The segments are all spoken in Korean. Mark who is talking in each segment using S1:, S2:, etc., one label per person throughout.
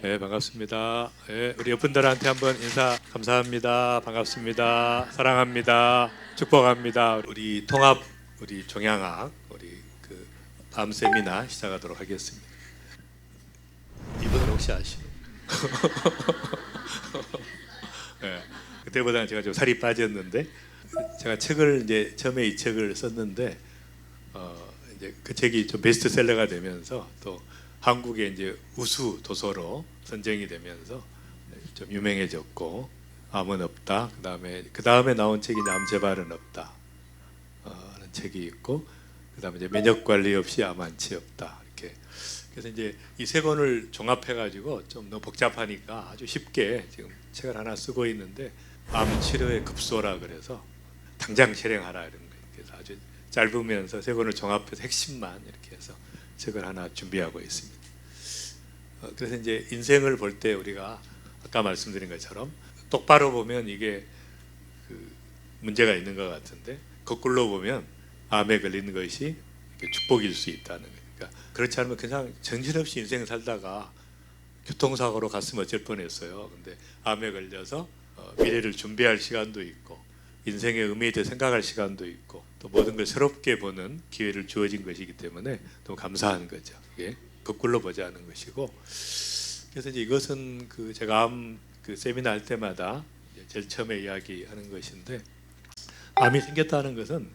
S1: 네, 반갑습니다. 네, 우리 옆분들한테 한번 인사 감사합니다. 반갑습니다. 사랑합니다. 축복합니다. 우리 통합, 우리 종양학, 우리 그 밤 세미나 시작하도록 하겠습니다. 이분은 혹시 아시나요? 네, 그때보다는 제가 좀 살이 빠졌는데 제가 책을 이제 처음에 이 책을 썼는데 이제 그 책이 좀 베스트셀러가 되면서 또 한국의 이제 우수 도서로 선정이 되면서 좀 유명해졌고 암은 없다. 그 다음에 나온 책이 암 재발은 없다. 라는 책이 있고 그다음에 이제 면역 관리 없이 암 완치 없다. 이렇게 그래서 이제 이 세 권을 종합해 가지고 좀 너무 복잡하니까 아주 쉽게 지금 책을 하나 쓰고 있는데 암 치료의 급소라 그래서 당장 실행하라 이런 거예요. 그래서 아주 짧으면서 세 권을 종합해서 핵심만 이렇게 해서 책을 하나 준비하고 있습니다. 그래서 이제 인생을 볼 때 우리가 아까 말씀드린 것처럼 똑바로 보면 이게 그 문제가 있는 것 같은데 거꾸로 보면 암에 걸리는 것이 축복일 수 있다는 거예요. 그러니까 그렇지 않으면 그냥 정신없이 인생 살다가 교통사고로 갔으면 어쩔 뻔했어요. 근데 암에 걸려서 미래를 준비할 시간도 있고 인생의 의미에 대해 생각할 시간도 있고 또 모든 걸 새롭게 보는 기회를 주어진 것이기 때문에 너무 감사한 거죠. 이게 거꾸로 보자는 것이고 그래서 이제 이것은 그 제가 암 그 세미나 할 때마다 제일 처음에 이야기하는 것인데 암이 생겼다는 것은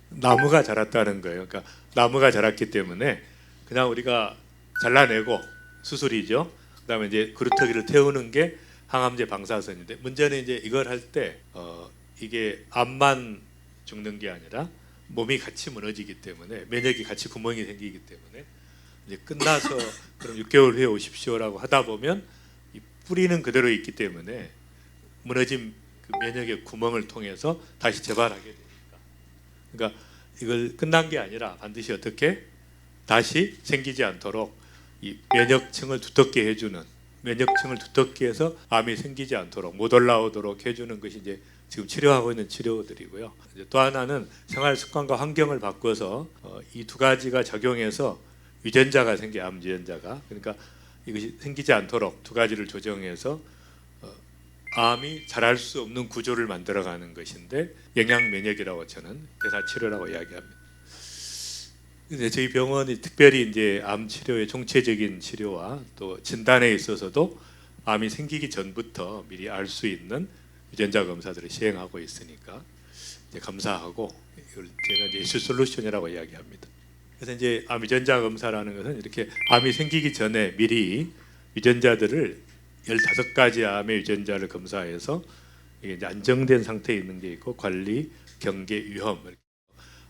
S1: 나무가 자랐다는 거예요. 그러니까 나무가 자랐기 때문에 그냥 우리가 잘라내고 수술이죠. 그다음에 이제 그루터기를 태우는 게 항암제 방사선인데 문제는 이제 이걸 할 때 이게 암만 죽는 게 아니라 몸이 같이 무너지기 때문에 면역이 같이 구멍이 생기기 때문에 이제 끝나서 그럼 6개월 후에 오십시오라고 하다 보면 이 뿌리는 그대로 있기 때문에 무너진 그 면역의 구멍을 통해서 다시 재발하게 되니까 그러니까 이걸 끝난 게 아니라 반드시 어떻게 다시 생기지 않도록 이 면역층을 두텁게 해주는 면역층을 두텁게 해서 암이 생기지 않도록 못 올라오도록 해주는 것이 이제 지금 치료하고 있는 치료들이고요. 이제 또 하나는 생활 습관과 환경을 바꿔서 이 두 가지가 적용해서 유전자가 생겨 암 유전자가 그러니까 이것이 생기지 않도록 두 가지를 조정해서 암이 자랄 수 없는 구조를 만들어가는 것인데 영양 면역이라고 저는 대사 치료라고 이야기합니다. 근데 저희 병원이 특별히 이제 암 치료의 총체적인 치료와 또 진단에 있어서도 암이 생기기 전부터 미리 알 수 있는 유전자 검사들을 시행하고 있으니까 이제 감사하고 이걸 제가 이제 이슈 솔루션이라고 이야기합니다. 그래서 이제 암 유전자 검사라는 것은 이렇게 암이 생기기 전에 미리 유전자들을 15가지 암의 유전자를 검사해서 이게 이제 안정된 상태에 있는 게 있고 관리, 경계, 위험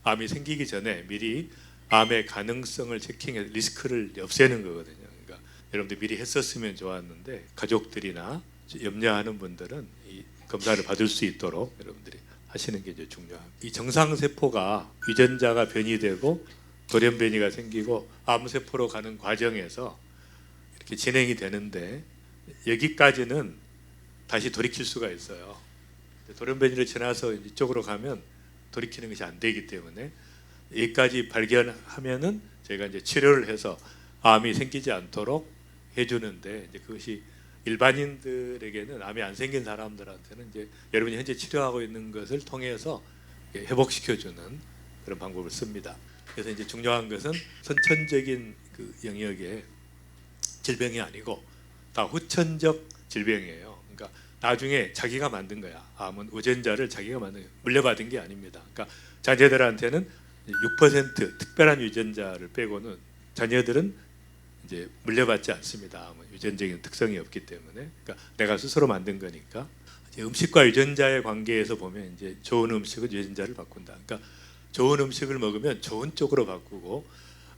S1: 암이 생기기 전에 미리 암의 가능성을 체킹해서 리스크를 없애는 거거든요. 그러니까 여러분들 미리 했었으면 좋았는데 가족들이나 염려하는 분들은 이 검사를 받을 수 있도록 여러분들이 하시는 게 이제 중요합니다. 이 정상 세포가 유전자가 변이되고 돌연 변이가 생기고 암 세포로 가는 과정에서 이렇게 진행이 되는데 여기까지는 다시 돌이킬 수가 있어요. 돌연 변이를 지나서 이쪽으로 가면 돌이키는 것이 안 되기 때문에 여기까지 발견하면은 저희가 이제 치료를 해서 암이 생기지 않도록 해주는데 이제 그것이 일반인들에게는 암이 안 생긴 사람들한테는 이제 여러분이 현재 치료하고 있는 것을 통해서 회복시켜주는 그런 방법을 씁니다. 그래서 이제 중요한 것은 선천적인 그 영역의 질병이 아니고 다 후천적 질병이에요. 그러니까 나중에 자기가 만든 거야. 암은 유전자를 자기가 만든 거야. 물려받은 게 아닙니다. 그러니까 자녀들한테는 6% 특별한 유전자를 빼고는 자녀들은 이제 물려받지 않습니다. 암은 유전적인 특성이 없기 때문에 그러니까 내가 스스로 만든 거니까 음식과 유전자의 관계에서 보면 이제 좋은 음식은 유전자를 바꾼다. 그러니까 좋은 음식을 먹으면 좋은 쪽으로 바꾸고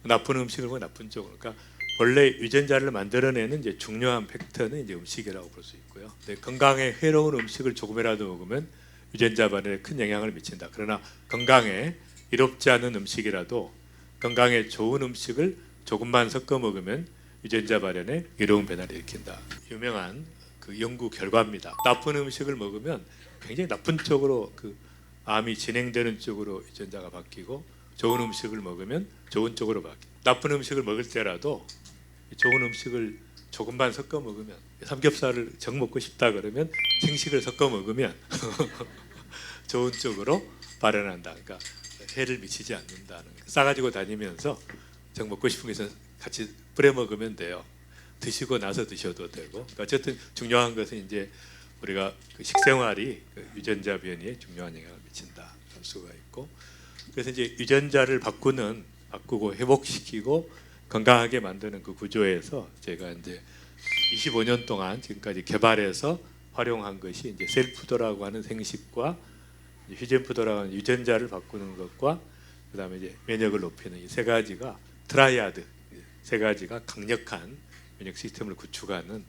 S1: 나쁜 음식을 먹으면 나쁜 쪽으로. 그러니까 원래 유전자를 만들어내는 이제 중요한 팩터는 이제 음식이라고 볼 수 있고요. 근데 건강에 해로운 음식을 조금이라도 먹으면 유전자 발현에 큰 영향을 미친다. 그러나 건강에 이롭지 않은 음식이라도 건강에 좋은 음식을 조금만 섞어 먹으면 유전자 발현에 이로운 변화를 일으킨다. 유명한 그 연구 결과입니다. 나쁜 음식을 먹으면 굉장히 나쁜 쪽으로 그 암이 진행되는 쪽으로 유전자가 바뀌고 좋은 음식을 먹으면 좋은 쪽으로 바뀌고 나쁜 음식을 먹을 때라도 좋은 음식을 조금만 섞어 먹으면, 삼겹살을 정 먹고 싶다 그러면 생식을 섞어 먹으면 좋은 쪽으로 발현한다. 그러니까 해를 미치지 않는다는 거예요. 싸가지고 다니면서 정 먹고 싶은 것은 같이 뿌려 먹으면 돼요. 드시고 나서 드셔도 되고. 그러니까 어쨌든 중요한 것은 이제 우리가 그 식생활이 그 유전자 변이에 중요한 영향을 미친다 할 수가 있고, 그래서 이제 유전자를 바꾸고 회복시키고 건강하게 만드는 그 구조에서 제가 이제 25년 동안 지금까지 개발해서 활용한 것이 이제 셀푸드라고 하는 생식과 휴젠푸드라고 하는 유전자를 바꾸는 것과 그다음에 이제 면역을 높이는 이 세 가지가 트라이아드, 세 가지가 강력한 면역 시스템을 구축하는,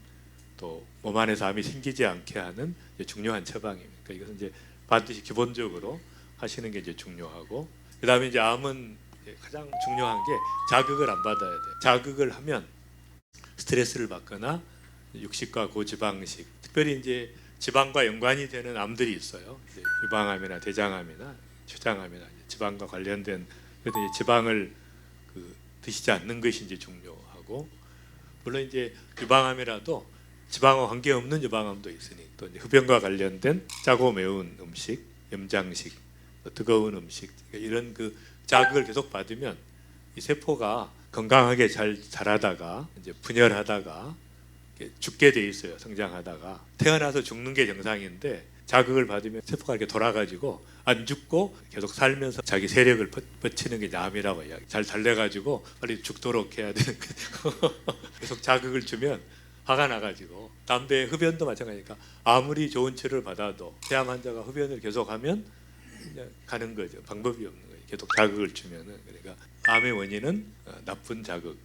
S1: 또 몸 안에서 암이 생기지 않게 하는 중요한 처방입니다. 그러니까 이것은 이제 반드시 기본적으로 하시는 게 이제 중요하고, 그다음에 이제 암은 가장 중요한 게 자극을 안 받아야 돼. 자극을 하면 스트레스를 받거나 육식과 고지방식, 특별히 이제 지방과 연관이 되는 암들이 있어요. 유방암이나 대장암이나 췌장암이나 지방과 관련된, 그래도 이제 지방을 드시지 않는 것이 이제 중요하고, 물론 이제 유방암이라도 지방과 관계없는 유방암도 있으니 또 이제 흡연과 관련된 짜고 매운 음식, 염장식, 뜨거운 음식, 이런 그 자극을 계속 받으면 이 세포가 건강하게 잘 자라다가 이제 분열하다가 죽게 돼 있어요. 성장하다가 태어나서 죽는 게 정상인데 자극을 받으면 세포가 이렇게 돌아가지고 안 죽고 계속 살면서 자기 세력을 뻗치는 게 암이라고 이야기. 잘 달래가지고 빨리 죽도록 해야 되는 거예요. 계속 자극을 주면 화가 나가지고, 담배, 흡연도 마찬가지니까 아무리 좋은 치료를 받아도 폐암 환자가 흡연을 계속하면 그냥 가는 거죠. 방법이 없는 거예요. 계속 자극을 주면은. 그러니까 암의 원인은 나쁜 자극,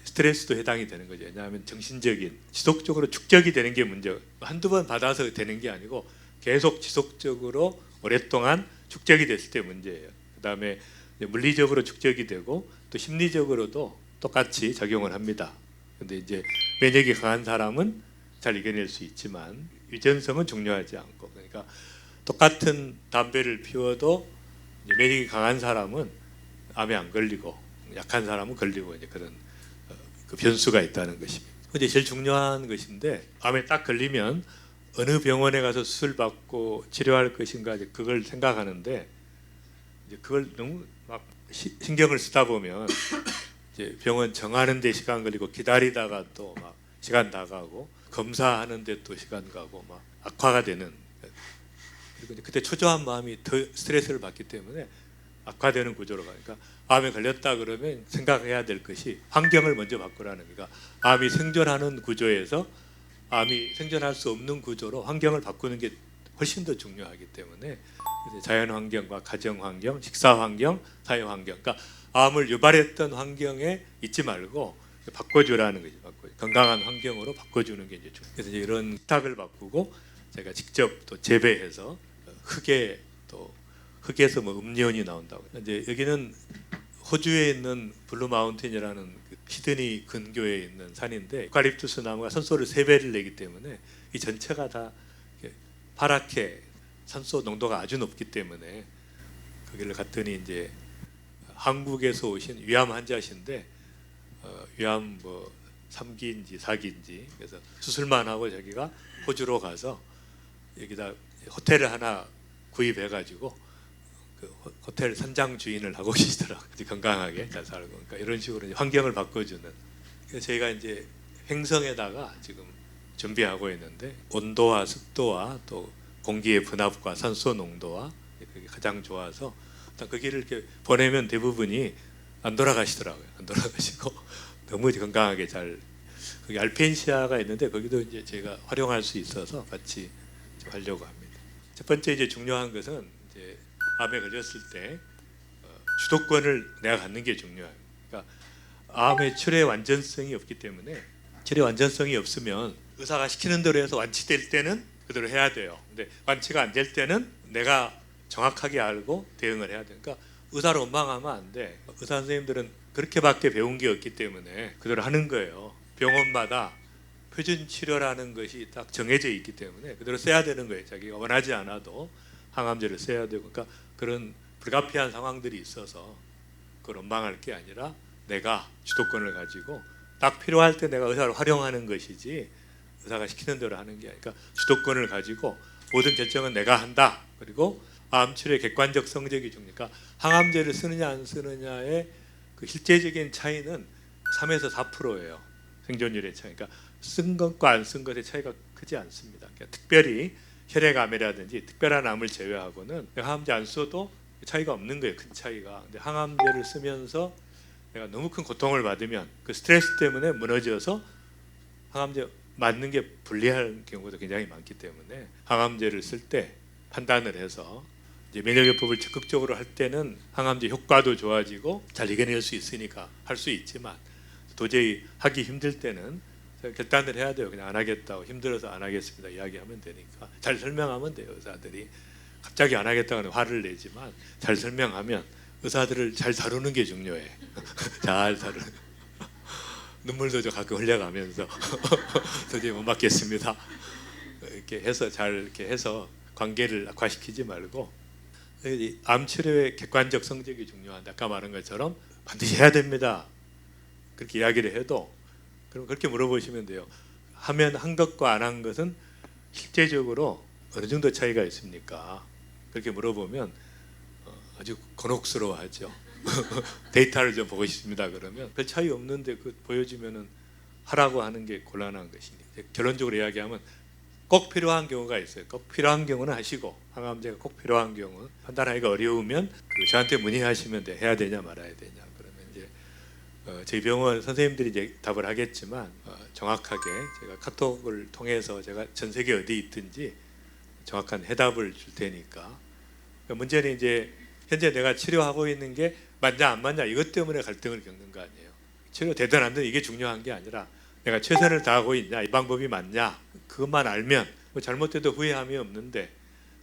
S1: 스트레스도 해당이 되는 거죠. 왜냐하면 정신적인 지속적으로 축적이 되는 게 문제. 한두 번 받아서 되는 게 아니고 계속 지속적으로 오랫동안 축적이 됐을 때 문제예요. 그다음에 물리적으로 축적이 되고 또 심리적으로도 똑같이 작용을 합니다. 근데 이제 면역이 강한 사람은 잘 이겨낼 수 있지만 유전성은 중요하지 않고, 그러니까 똑같은 담배를 피워도 면역이 강한 사람은 암에 안 걸리고 약한 사람은 걸리고, 이제 그런 그 변수가 있다는 것입니다. 근데 제일 중요한 것인데, 암에 딱 걸리면 어느 병원에 가서 수술 받고 치료할 것인가, 이제 그걸 생각하는데, 이제 그걸 너무 막 신경을 쓰다 보면 이제 병원 정하는 데 시간 걸리고 기다리다가 또 막 시간 다 가고 검사하는 데 또 시간 가고 막 악화가 되는, 그리고 이제 그때 초조한 마음이 더 스트레스를 받기 때문에 악화되는 구조로 가니까, 암에 걸렸다 그러면 생각해야 될 것이 환경을 먼저 바꾸라는, 그러니까 암이 생존하는 구조에서 암이 생존할 수 없는 구조로 환경을 바꾸는 게 훨씬 더 중요하기 때문에 자연 환경과 가정 환경, 식사 환경, 사회 환경, 그러니까 암을 유발했던 환경에 있지 말고 바꿔주라는 거지. 건강한 환경으로 바꿔주는 게 이제 중요해요. 그래서 이제 이런 식탁을 바꾸고 제가 직접 또 재배해서 흙에, 또 흙에서 뭐 음료원이 나온다고. 이제 여기는 호주에 있는 블루 마운틴이라는 그 시드니 근교에 있는 산인데, 유칼립투스 나무가 산소를 3배를 내기 때문에 이 전체가 다 파랗게 산소 농도가 아주 높기 때문에 거기를 갔더니 이제 한국에서 오신 위암 환자신데 위암 뭐 3기인지 4기인지, 그래서 수술만 하고 자기가 호주로 가서 여기다 호텔을 하나 구입해가지고 그 호텔 선장 주인을 하고 계시더라고요. 건강하게 잘 살고. 그러니까 이런 식으로 이제 환경을 바꿔주는. 그래서 저희가 이제 횡성에다가 지금 준비하고 있는데, 온도와 습도와 또 공기의 분압과 산소 농도와 그게 가장 좋아서 거기를 이렇게 보내면 대부분이 안 돌아가시더라고요. 안 돌아가시고 너무 건강하게 잘. 거기 알펜시아가 있는데 거기도 이제 제가 활용할 수 있어서 같이 하려고 합니다. 첫 번째 이제 중요한 것은 이제 암에 걸렸을 때 주도권을 내가 갖는 게 중요해요. 그러니까 암의 치료의 완전성이 없기 때문에, 치료 완전성이 없으면 의사가 시키는 대로 해서 완치될 때는 그대로 해야 돼요. 근데 완치가 안 될 때는 내가 정확하게 알고 대응을 해야 돼요. 그러니까 의사를 원망하면 안 돼. 의사 선생님들은 그렇게밖에 배운 게 없기 때문에 그대로 하는 거예요. 병원마다 표준 치료라는 것이 딱 정해져 있기 때문에 그대로 써야 되는 거예요. 자기가 원하지 않아도 항암제를 써야 되고. 그러니까 그런 불가피한 상황들이 있어서 그걸 원망할 게 아니라 내가 주도권을 가지고 딱 필요할 때 내가 의사를 활용하는 것이지 의사가 시키는 대로 하는 게 아니라, 그러니까 주도권을 가지고 모든 결정은 내가 한다. 그리고 암 치료의 객관적 성적이 중요하니까 항암제를 쓰느냐 안 쓰느냐의 그 실제적인 차이는 3에서 4%예요. 생존율의 차이. 그러니까 쓴 것과 안 쓴 것의 차이가 크지 않습니다. 그러니까 특별히 혈액암이라든지 특별한 암을 제외하고는 항암제 안 써도 차이가 없는 거예요. 큰 차이가. 근데 항암제를 쓰면서 내가 너무 큰 고통을 받으면 그 스트레스 때문에 무너져서 항암제 맞는 게 불리할 경우도 굉장히 많기 때문에 항암제를 쓸 때 판단을 해서 이제 면역요법을 적극적으로 할 때는 항암제 효과도 좋아지고 잘 이겨낼 수 있으니까 할 수 있지만 도저히 하기 힘들 때는 결단을 해야 돼요. 그냥 안 하겠다고 힘들어서 안 하겠습니다 이야기하면 되니까 잘 설명하면 돼요. 의사들이 갑자기 안 하겠다고 화를 내지만 잘 설명하면 의사들을 잘 다루는 게 중요해. 잘 다루는. 눈물도 좀 가끔 흘려가면서 도저히 못 맞겠습니다. 이렇게 해서 잘 이렇게 해서 관계를 악화시키지 말고 암 치료의 객관적 성적이 중요한데 아까 말한 것처럼 반드시 해야 됩니다. 그렇게 이야기를 해도 그럼 그렇게 물어보시면 돼요. 하면 한 것과 안 한 것은 실제적으로 어느 정도 차이가 있습니까? 그렇게 물어보면 아주 곤혹스러워하죠. 데이터를 좀 보고 싶습니다. 그러면 별 차이 없는데 그 보여주면은 하라고 하는 게 곤란한 것이니 결론적으로 이야기하면 꼭 필요한 경우가 있어요. 꼭 필요한 경우는 하시고 항암제가 꼭 필요한 경우 판단하기가 어려우면 저한테 문의하시면 돼. 해야 되냐 말아야 되냐. 그러면 이제 저희 병원 선생님들이 이제 답을 하겠지만 정확하게 제가 카톡을 통해서 제가 전 세계 어디 있든지 정확한 해답을 줄 테니까. 문제는 이제 현재 내가 치료하고 있는 게 맞냐 안 맞냐 이것 때문에 갈등을 겪는 거 아니에요. 치료 되든 안 되든 이게 중요한 게 아니라 내가 최선을 다하고 있냐 이 방법이 맞냐 그것만 알면 뭐 잘못돼도 후회함이 없는데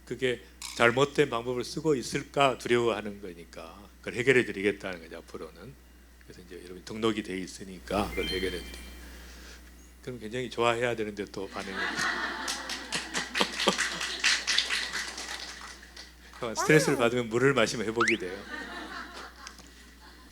S1: 그게 잘못된 방법을 쓰고 있을까 두려워하는 거니까 그걸 해결해 드리겠다는 거죠. 앞으로는. 그래서 이제 여러분 등록이 돼 있으니까 그걸 해결해 드리고 그럼 굉장히 좋아해야 되는데 또 반응이 스트레스를 받으면 물을 마시면 회복이 돼요.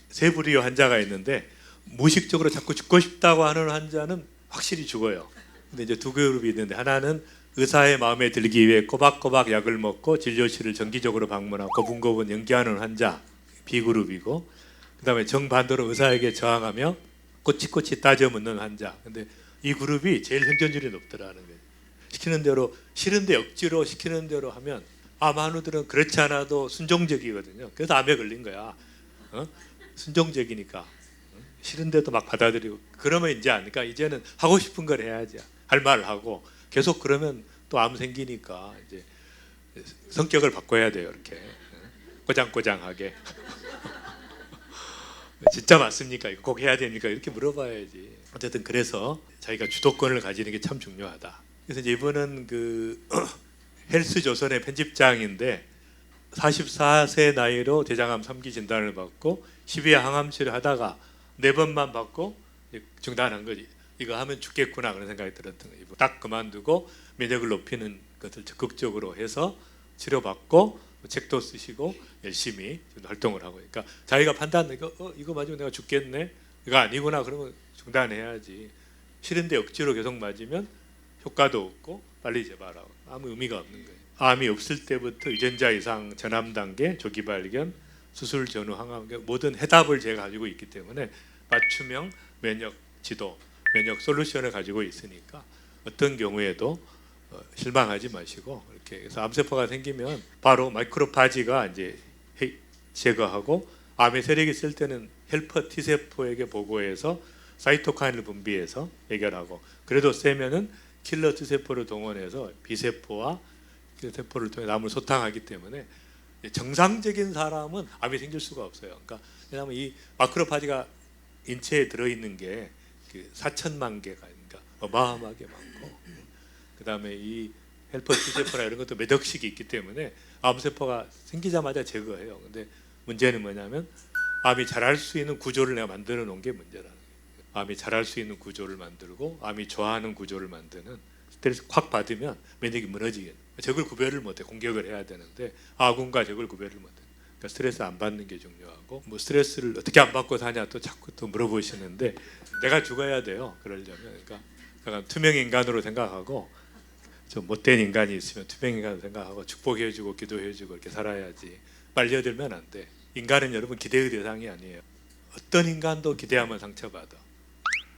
S1: 세 부류의 환자가 있는데 무의식적으로 자꾸 죽고 싶다고 하는 환자는 확실히 죽어요. 근데 이제 두 그룹이 있는데 하나는 의사의 마음에 들기 위해 꼬박꼬박 약을 먹고 진료실을 정기적으로 방문하고 고분고분 연기하는 환자 B그룹이고 그다음에 정반대로 의사에게 저항하며 꼬치꼬치 따져 묻는 환자. 근데 이 그룹이 제일 생존율이 높더라는 거예요. 시키는 대로 싫은데 억지로 시키는 대로 하면 암 환우들은 그렇지 않아도 순종적이거든요. 그래서 암에 걸린 거야. 순종적이니까 싫은데도 막 받아들이고 그러면 이제 아니까 이제는 하고 싶은 걸 해야지 할 말을 하고 계속 그러면 또 암 생기니까 이제 성격을 바꿔야 돼요. 이렇게 꼬장꼬장하게 진짜 맞습니까? 이거 꼭 해야 됩니까? 이렇게 물어봐야지. 어쨌든 그래서 자기가 주도권을 가지는 게 참 중요하다. 그래서 이제 이분은 그 헬스조선의 편집장인데 44세 나이로 대장암 3기 진단을 받고 12회 항암 치료하다가 4번만 받고 중단한 거지. 이거 하면 죽겠구나 그런 생각이 들었던 거예요. 딱 그만두고 면역을 높이는 것을 적극적으로 해서 치료받고 책도 쓰시고 열심히 활동을 하고. 그러니까 자기가 판단 이거 맞으면 내가 죽겠네. 이거 아니구나 그러면 중단해야지. 싫은데 억지로 계속 맞으면 효과도 없고 빨리 재발하고 아무 의미가 없는 거예요. 암이 없을 때부터 유전자 이상 전암 단계, 조기 발견, 수술 전후 항암 모든 해답을 제가 가지고 있기 때문에 맞춤형 면역 지도, 면역 솔루션을 가지고 있으니까 어떤 경우에도 실망하지 마시고 이렇게 해서 암세포가 생기면 바로 마이크로파지가 이제 제거하고 암의 세력이 있을 때는 헬퍼 T세포에게 보고해서 사이토카인을 분비해서 해결하고 그래도 세면은 킬러 T세포를 동원해서 B세포와 T세포를 통해 암을 소탕하기 때문에 정상적인 사람은 암이 생길 수가 없어요. 그러니까 왜냐하면 이 마크로파지가 인체에 들어있는 게 4천만 개가 그러니까 어마어마하게 많고 그다음에 이 헬퍼 T세포나 이런 것도 몇 억씩이 있기 때문에 암세포가 생기자마자 제거해요. 근데 문제는 뭐냐면 암이 자랄 수 있는 구조를 내가 만들어 놓은 게 문제라는 거예요. 암이 자랄 수 있는 구조를 만들고 암이 좋아하는 구조를 만드는 스트레스 확 받으면 면역이 무너지게 적을 구별을 못해 공격을 해야 되는데 아군과 적을 구별을 못해 그러니까 스트레스 안 받는 게 중요하고 뭐 스트레스를 어떻게 안 받고 사냐 또 자꾸 또 물어보시는데 내가 죽어야 돼요. 그러려면 그러니까 약간 투명 인간으로 생각하고 좀 못된 인간이 있으면 투명 인간으로 생각하고 축복해주고 기도해주고 이렇게 살아야지 빨려들면 안 돼. 인간은 여러분 기대의 대상이 아니에요. 어떤 인간도 기대하면 상처받아.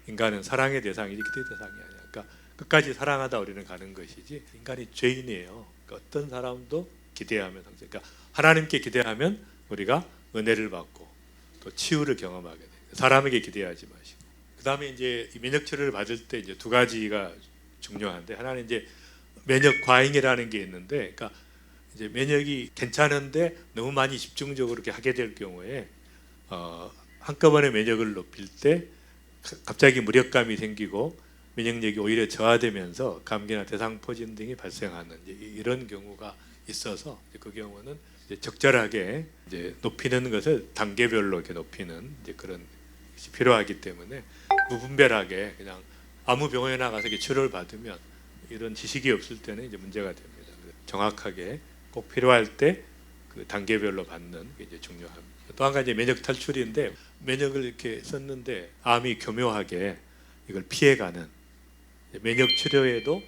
S1: 인간은 사랑의 대상이지 기대의 대상이 아니야. 그러니까 끝까지 사랑하다 우리는 가는 것이지 인간이 죄인이에요. 그러니까 어떤 사람도 기대하면 상처. 그러니까 하나님께 기대하면 우리가 은혜를 받고 또 치유를 경험하게 돼. 사람에게 기대하지 마시고. 그 다음에 이제 면역 치료를 받을 때 이제 두 가지가 중요한데 하나는 이제 면역 과잉이라는 게 있는데, 그러니까 이제 면역이 괜찮은데 너무 많이 집중적으로 이렇게 하게 될 경우에 한꺼번에 면역을 높일 때 갑자기 무력감이 생기고 면역력이 오히려 저하되면서 감기나 대상포진 등이 발생하는 이런 경우가 있어서 그 경우는 이제 적절하게 이제 높이는 것을 단계별로 이렇게 높이는 이제 그런 것이 필요하기 때문에 무분별하게 그냥 아무 병원에 나가서 이렇게 치료를 받으면 이런 지식이 없을 때는 이제 문제가 됩니다. 정확하게 꼭 필요할 때 그 단계별로 받는 게 이제 중요합니다. 또 한 가지 면역 탈출인데 면역을 이렇게 썼는데 암이 교묘하게 이걸 피해가는 면역 치료에도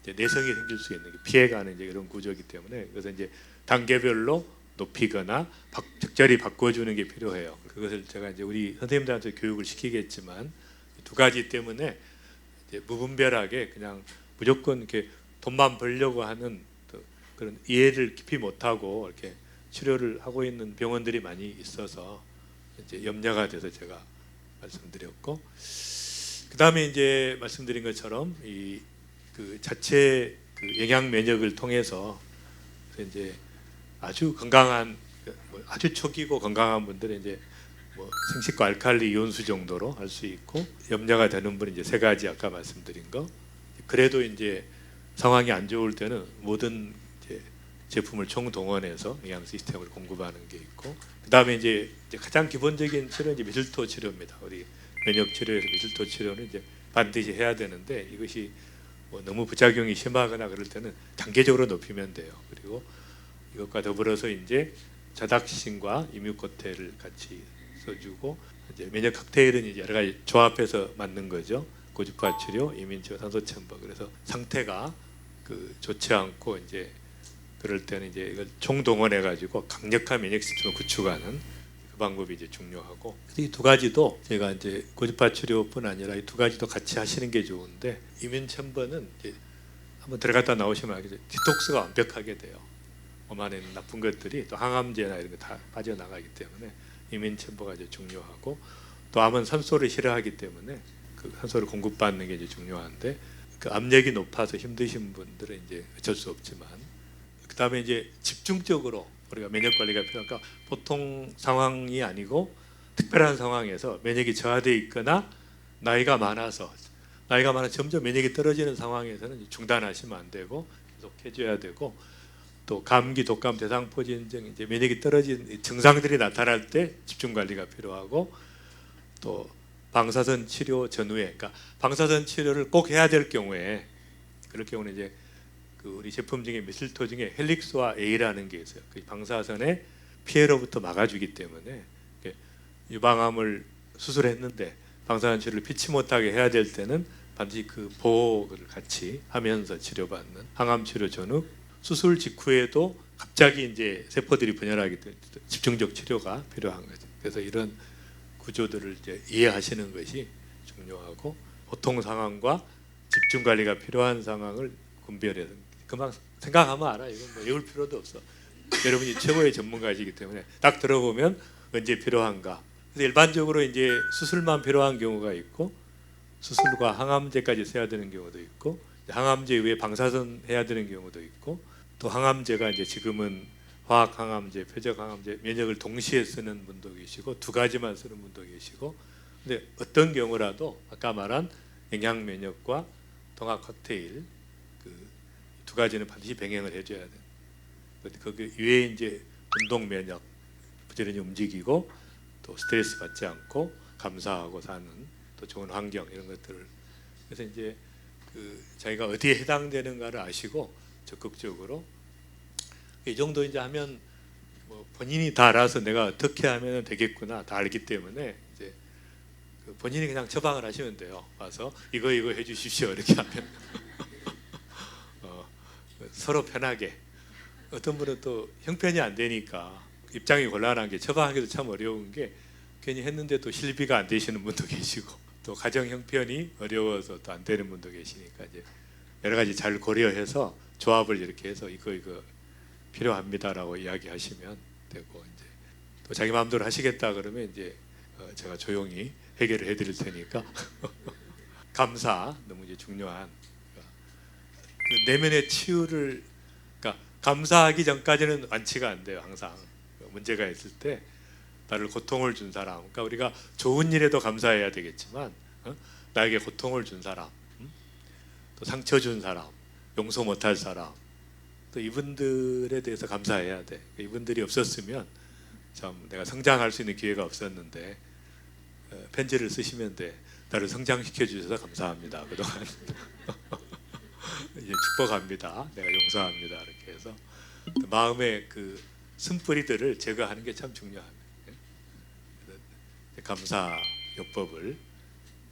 S1: 이제 내성이 생길 수 있는 피해가는 이제 이런 구조이기 때문에 그래서 이제 단계별로 높이거나 적절히 바꿔주는 게 필요해요. 그것을 제가 이제 우리 선생님들한테 교육을 시키겠지만 두 가지 때문에 이제 무분별하게 그냥 무조건 이렇게 돈만 벌려고 하는 그런 이해를 깊이 못하고 이렇게 치료를 하고 있는 병원들이 많이 있어서 이제 염려가 돼서 제가 말씀드렸고, 그 다음에 이제 말씀드린 것처럼 이 그 자체 그 영양 면역을 통해서 이제 아주 건강한 아주 초기고 건강한 분들은 이제 뭐 생식과 알칼리 이온수 정도로 할 수 있고, 염려가 되는 분은 이제 세 가지 아까 말씀드린 거. 그래도 이제 상황이 안 좋을 때는 모든 이제 제품을 총동원해서 영양 시스템을 공급하는 게 있고, 그 다음에 이제 가장 기본적인 치료는 이제 미술토 치료입니다. 우리 면역 치료에서 미술토 치료는 이제 반드시 해야 되는데 이것이 뭐 너무 부작용이 심하거나 그럴 때는 단계적으로 높이면 돼요. 그리고 이것과 더불어서 이제 자닥신과 이뮤코테를 같이 써주고, 이제 면역 칵테일은 이제 여러 가지 조합해서 만든 거죠. 고주파 치료, 이민치료, 산소 첨부. 그래서 상태가 그 좋지 않고 이제 그럴 때는 이제 이걸 총동원해 가지고 강력한 면역 시스템을 구축하는 그 방법이 이제 중요하고, 이 두 가지도 제가 이제 고주파 치료뿐 아니라 이 두 가지도 같이 하시는 게 좋은데, 이민 챔버는 이제 한번 들어갔다 나오시면 알겠죠. 디톡스가 완벽하게 돼요. 몸 안에 있는 나쁜 것들이 또 항암제나 이런 거 다 빠져나가기 때문에 이민 챔버가 이제 중요하고, 또 암은 산소를 싫어하기 때문에 그 산소를 공급받는 게 이제 중요한데, 그 압력이 높아서 힘드신 분들은 이제 어쩔 수 없지만, 그 다음에 이제 집중적으로 우리가 면역 관리가 필요하니까 보통 상황이 아니고 특별한 상황에서 면역이 저하되어 있거나 나이가 많아서 점점 면역이 떨어지는 상황에서는 중단하시면 안 되고 계속 해줘야 되고, 또 감기, 독감, 대상포진증 이제 면역이 떨어진 증상들이 나타날 때 집중 관리가 필요하고, 또 방사선 치료 전후에, 그러니까 방사선 치료를 꼭 해야 될 경우에, 그럴 경우는 이제 그 우리 제품 중에 미슬토 중에 헬릭스와 A라는 게 있어요. 그 방사선의 피해로부터 막아주기 때문에 유방암을 수술했는데 방사선 치료를 피치 못하게 해야 될 때는 반드시 그 보호를 같이 하면서 치료받는 항암 치료 전후, 수술 직후에도 갑자기 이제 세포들이 분열하기 때문에 집중적 치료가 필요한 거죠. 그래서 이런 구조들을 이제 이해하시는 것이 중요하고, 보통 상황과 집중 관리가 필요한 상황을 분별해서 금방 생각하면 알아. 이건 뭐 외울 필요도 없어. 여러분이 최고의 전문가이시기 때문에 딱 들어보면 언제 필요한가. 그래서 일반적으로 이제 수술만 필요한 경우가 있고, 수술과 항암제까지 써야 되는 경우도 있고, 항암제 이후에 방사선 해야 되는 경우도 있고, 또 항암제가 이제 지금은 화학 항암제, 표적 항암제, 면역을 동시에 쓰는 분도 계시고 두 가지만 쓰는 분도 계시고, 근데 어떤 경우라도 아까 말한 영양 면역과 동학 칵테일 그 두 가지는 반드시 병행을 해줘야 돼. 그 위에 이제 운동 면역, 부지런히 움직이고 또 스트레스 받지 않고 감사하고 사는 또 좋은 환경, 이런 것들을, 그래서 이제 그 자기가 어디에 해당되는가를 아시고 적극적으로 이 정도 이제 하면 뭐 본인이 다 알아서 내가 어떻게 하면 되겠구나 다 알기 때문에 이제 그 본인이 그냥 처방을 하시면 돼요. 와서 이거 해주십시오 이렇게 하면 서로 편하게. 어떤 분은 또 형편이 안 되니까 입장이 곤란한 게 처방하기도 참 어려운 게 괜히 했는데 또 실비가 안 되시는 분도 계시고 또 가정 형편이 어려워서 또 안 되는 분도 계시니까 이제 여러 가지 잘 고려해서 조합을 이렇게 해서 이거 필요합니다라고 이야기하시면 되고 이제 또 자기 마음대로 하시겠다 그러면 이제 제가 조용히 해결을 해드릴 테니까 감사 너무 이제 중요한 그 내면의 치유를 그러니까 감사하기 전까지는 완치가 안 돼요. 항상 문제가 있을 때 나를 고통을 준 사람, 그러니까 우리가 좋은 일에도 감사해야 되겠지만 나에게 고통을 준 사람, 또 상처 준 사람, 용서 못할 사람, 또 이분들에 대해서 감사해야 돼. 이분들이 없었으면 참 내가 성장할 수 있는 기회가 없었는데 편지를 쓰시면 돼. 나를 성장시켜 주셔서 감사합니다. 그동안 이제 축복합니다. 내가 용서합니다. 이렇게 해서 마음의 그 쓴뿌리들을 제거하는 게 참 중요합니다. 감사 요법을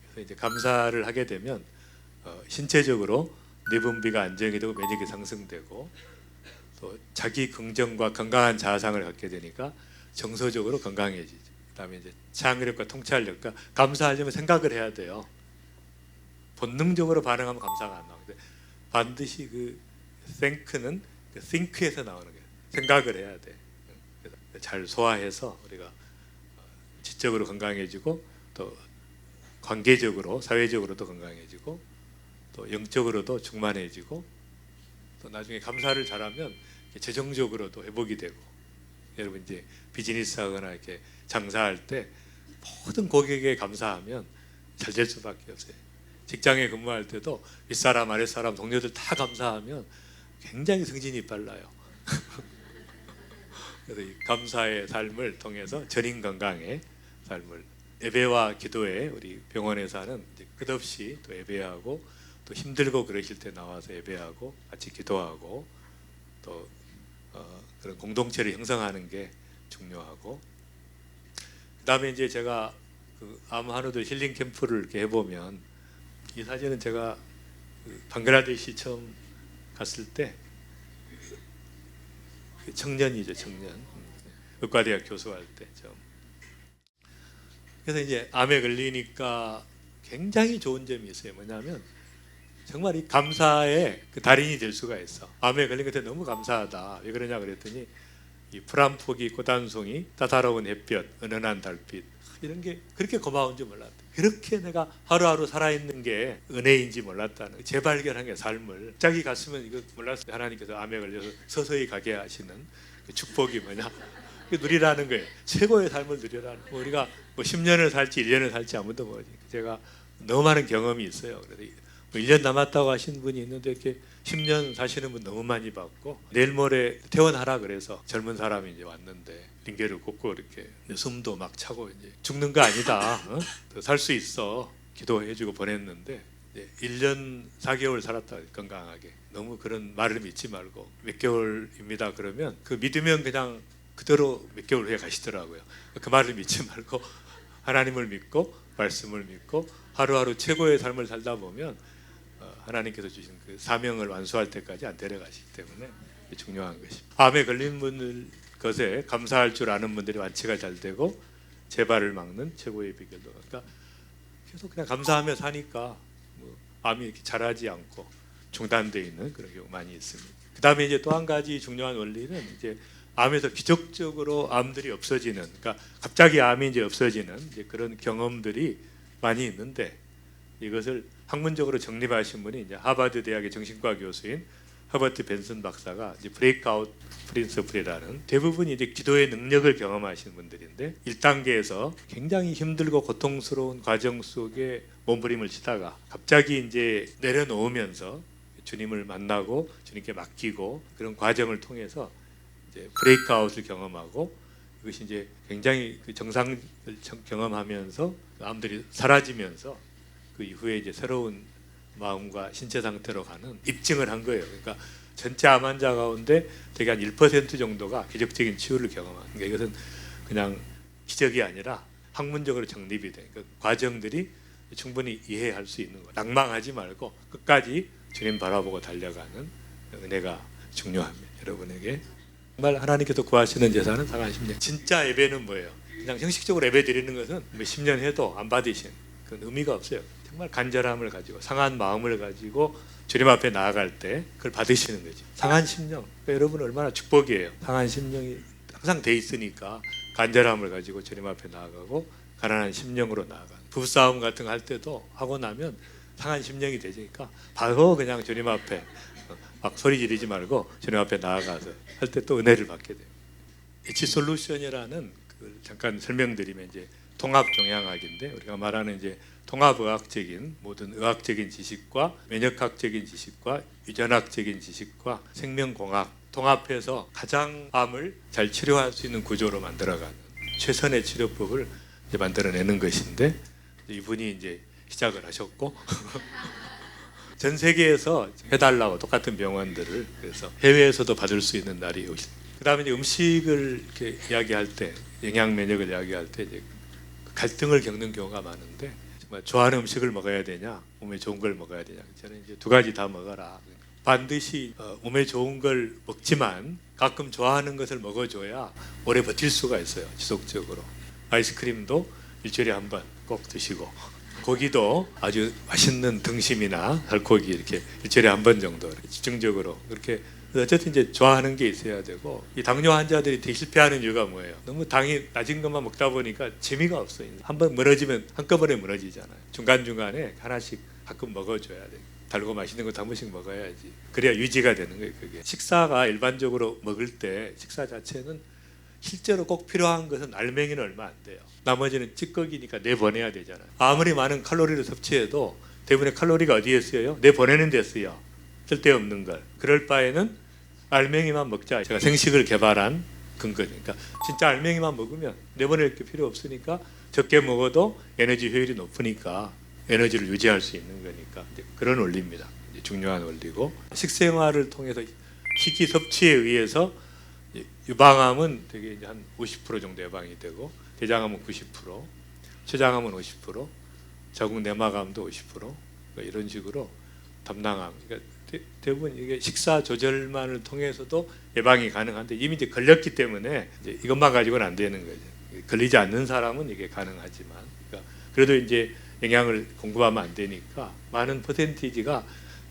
S1: 그래서 이제 감사를 하게 되면 신체적으로 내분비가 안정이 되고免疫이 상승되고 또 자기 긍정과 건강한 자아상을 갖게 되니까 정서적으로 건강해지죠. 그다음에 이제 창의력과 통찰력과 감사하려면 생각을 해야 돼요. 본능적으로 반응하면 감사가 안 나오는데 반드시 그 think는 think에서 나오는 거예요. 생각을 해야 돼. 잘 소화해서 우리가 지적으로 건강해지고 또 관계적으로 사회적으로도 건강해지고 또 영적으로도 충만해지고 또 나중에 감사를 잘하면 재정적으로도 회복이 되고 여러분 이제 비즈니스 하거나 이렇게 장사할 때 모든 고객에게 감사하면 잘 될 수밖에 없어요. 직장에 근무할 때도 윗사람 아랫사람 동료들 다 감사하면 굉장히 승진이 빨라요. 그래서 이 감사의 삶을 통해서 전인 건강의 삶을 예배와 기도에 우리 병원에서 하는 끝없이 또 예배하고 또 힘들고 그러실 때 나와서 예배하고 같이 기도하고 또 그런 공동체를 형성하는 게 중요하고 그다음에 이제 제가 그 암 한우들 힐링 캠프를 이렇게 해보면 이 사진은 제가 그 방글라데시 처음 갔을 때 청년이죠, 청년. 의과대학 교수할 때 처음. 그래서 이제 암에 걸리니까 굉장히 좋은 점이 있어요. 뭐냐면 정말 이 감사의 그 달인이 될 수가 있어. 암에 걸린 것에 너무 감사하다. 왜 그러냐 그랬더니 이 푸른 포기 꽃한송이 따사로운 햇볕 은은한 달빛 이런 게 그렇게 고마운 줄 몰랐다. 그렇게 내가 하루하루 살아있는 게 은혜인지 몰랐다는 재발견한 게 삶을 갑자기 갔으면 이거 몰랐어요. 하나님께서 암에 걸려서 서서히 가게 하시는 그 축복이 뭐냐 누리라는 거예요. 최고의 삶을 누리라는 거예요. 우리가 뭐 10년을 살지 1년을 살지 아무도 모르지. 제가 너무 많은 경험이 있어요. 그래서 뭐 1년 남았다고 하신 분이 있는데 이렇게 10년 사시는 분 너무 많이 봤고 내일 모레 퇴원하라 그래서 젊은 사람이 이제 왔는데 링게를 꽂고 이렇게 숨도 막 차고 이제 죽는 거 아니다. 살 수 있어. 기도해주고 보냈는데 이제 1년 4개월 살았다 건강하게. 너무 그런 말을 믿지 말고 몇 개월입니다. 그러면 그 믿으면 그냥 그대로 몇 개월 후에 가시더라고요. 그 말을 믿지 말고 하나님을 믿고 말씀을 믿고 하루하루 최고의 삶을 살다 보면 하나님께서 주신 그 사명을 완수할 때까지 안 데려가시기 때문에 중요한 것입니다. 암에 걸린 분들 것에 감사할 줄 아는 분들이 완치가 잘 되고 재발을 막는 최고의 비결도. 그러니까 계속 그냥 감사하며 사니까 뭐 암이 이렇게 자라지 않고 중단되어 있는 그런 경우 많이 있습니다. 그 다음에 이제 또 한 가지 중요한 원리는 이제 암에서 기적적으로 암들이 없어지는, 그러니까 갑자기 암이 이제 없어지는 이제 그런 경험들이 많이 있는데 이것을 학문적으로 정립하신 분이 이제 하버드 대학의 정신과 교수인 허버트 벤슨 박사가 이제 브레이크아웃 프린서플이라는 대부분이 이제 기도의 능력을 경험하시는 분들인데 1단계에서 굉장히 힘들고 고통스러운 과정 속에 몸부림을 치다가 갑자기 이제 내려놓으면서 주님을 만나고 주님께 맡기고 그런 과정을 통해서 이제 브레이크아웃을 경험하고 이것이 이제 굉장히 그 정상을 경험하면서 암들이 사라지면서 그 이후에 이제 새로운 마음과 신체 상태로 가는 입증을 한 거예요. 그러니까 전체 암 환자 가운데 대개 한 1% 정도가 기적적인 치유를 경험하는 게, 이것은 그냥 기적이 아니라 학문적으로 정립이 된 그 과정들이 충분히 이해할 수 있는 거. 낭망하지 말고 끝까지 주님 바라보고 달려가는 은혜가 중요합니다. 여러분에게 정말 하나님께서 구하시는 제사는 상한 심령. 진짜 예배는 뭐예요? 그냥 형식적으로 예배 드리는 것은 몇 십 년 해도 안 받으신 그건 의미가 없어요. 정말 간절함을 가지고 상한 마음을 가지고 주님 앞에 나아갈 때 그걸 받으시는 거죠. 상한 심령. 그러니까 여러분 얼마나 축복이에요. 상한 심령이 항상 돼 있으니까 간절함을 가지고 주님 앞에 나아가고 가난한 심령으로 나아가는, 부부싸움 같은 거 할 때도 하고 나면 상한 심령이 되니까 바로 그냥 주님 앞에 막 소리 지르지 말고 주님 앞에 나아가서 할 때 또 은혜를 받게 돼요. H 솔루션이라는 그 잠깐 설명드리면 이제 통합 종양학인데, 우리가 말하는 이제 통합의학적인 모든 의학적인 지식과 면역학적인 지식과 유전학적인 지식과 생명공학 통합해서 가장 암을 잘 치료할 수 있는 구조로 만들어가는 최선의 치료법을 이제 만들어내는 것인데, 이분이 이제 시작을 하셨고 전 세계에서 해달라고 똑같은 병원들을, 그래서 해외에서도 받을 수 있는 날이 오십니다. 그다음에 이제 음식을 이렇게 이야기할 때, 영양 면역을 이야기할 때 이제 갈등을 겪는 경우가 많은데, 정말 좋아하는 음식을 먹어야 되냐, 몸에 좋은 걸 먹어야 되냐. 저는 이제 두 가지 다 먹어라. 반드시 몸에 좋은 걸 먹지만 가끔 좋아하는 것을 먹어줘야 오래 버틸 수가 있어요. 지속적으로. 아이스크림도 일주일에 한 번 꼭 드시고, 고기도 아주 맛있는 등심이나 살코기 이렇게 일주일에 한 번 정도 집중적으로 그렇게, 어쨌든 이제 좋아하는 게 있어야 되고, 이 당뇨 환자들이 되게 실패하는 이유가 뭐예요? 너무 당이 낮은 것만 먹다 보니까 재미가 없어요. 한번 멀어지면 한꺼번에 멀어지잖아요. 중간중간에 하나씩 가끔 먹어줘야 돼요. 달고 맛있는 것도 한 번씩 먹어야지. 그래야 유지가 되는 거예요. 그게 식사가 일반적으로 먹을 때 식사 자체는 실제로 꼭 필요한 것은 알맹이는 얼마 안 돼요. 나머지는 찌꺼기니까 내보내야 되잖아요. 아무리 많은 칼로리를 섭취해도 대부분의 칼로리가 어디에 쓰여요? 내보내는 데 쓰여. 쓸데없는 걸. 그럴 바에는 알맹이만 먹자. 제가 생식을 개발한 근거니까. 진짜 알맹이만 먹으면 내보낼 게 필요 없으니까 적게 먹어도 에너지 효율이 높으니까 에너지를 유지할 수 있는 거니까, 이제 그런 원리입니다. 이제 중요한 원리고, 식생활을 통해서 식이 섭취에 의해서 유방암은 되게 이제 한 50% 정도 예방이 되고, 대장암은 90%, 췌장암은 50%, 자궁 내막암도 50%, 그러니까 이런 식으로 담낭암. 그러니까 대부분 이게 식사 조절만을 통해서도 예방이 가능한데, 이미 이제 걸렸기 때문에 이제 이것만 가지고는 안 되는 거죠. 걸리지 않는 사람은 이게 가능하지만, 그러니까 그래도 이제 영양을 공급하면 안 되니까 많은 퍼센티지가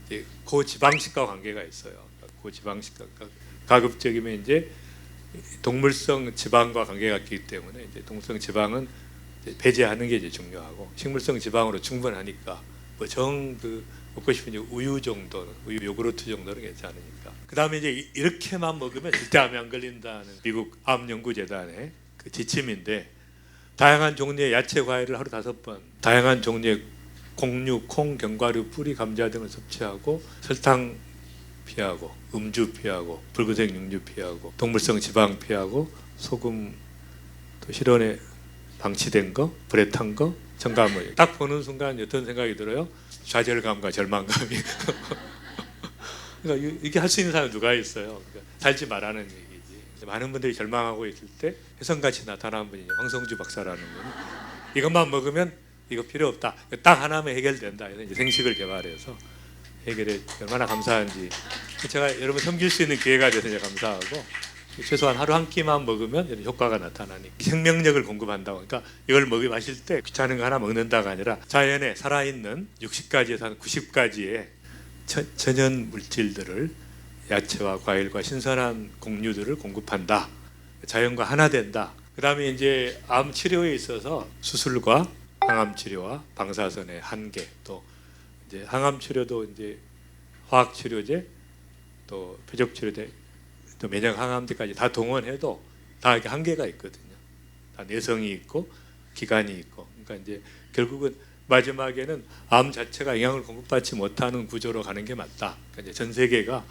S1: 이제 고지방식과 관계가 있어요. 고지방식과 가급적이면 이제 동물성 지방과 관계가 있기 때문에 이제 동물성 지방은 이제 배제하는 게 이제 중요하고, 식물성 지방으로 충분하니까 뭐 그 먹고 싶은 이제 우유 정도는, 우유 요구르트 정도는 괜찮으니까. 그 다음에 이제 이렇게만 먹으면 절대 암이 안 걸린다는 미국 암연구재단의 그 지침인데, 다양한 종류의 야채 과일을 하루 5번, 다양한 종류의 곡류, 콩, 견과류, 뿌리, 감자 등을 섭취하고, 설탕 피하고, 음주 피하고, 붉은색 육류 피하고, 동물성 지방 피하고, 소금 또 실온에 방치된 거, 불에 탄 거, 첨가물. 딱 보는 순간 어떤 생각이 들어요? 좌절감과 절망감이. 그러니까 이게 할 수 있는 사람이 누가 있어요? 그러니까 살지 말라는 얘기지. 많은 분들이 절망하고 있을 때 혜성같이 나타난 분이 황성주 박사라는 분이, 이것만 먹으면 이거 필요 없다, 딱 하나면 해결된다. 이제 생식을 개발해서 해결해. 얼마나 감사한지. 제가 여러분 섬길 수 있는 기회가 돼서 이제 감사하고, 최소한 하루 한 끼만 먹으면 이런 효과가 나타나니 생명력을 공급한다고. 그러니까 이걸 마실 때 귀찮은 거 하나 먹는다가 아니라 자연에 살아있는 60가지에서 한 90가지의 천연 물질들을, 야채와 과일과 신선한 곡류들을 공급한다. 자연과 하나 된다. 그 다음에 이제 암 치료에 있어서 수술과 항암 치료와 방사선의 한계, 또 이제 항암 치료도 이제 화학 치료제, 또 표적 치료제, 또 면역 항암제까지 다 동원해도 다 이렇게 한계가 있거든요. 다 내성이 있고 기간이 있고. 그러니까 이제 결국은 마지막에는 암 자체가 영양을 공급받지 못하는 구조로 가는 게 맞다. 그러니까 이제 전 세계가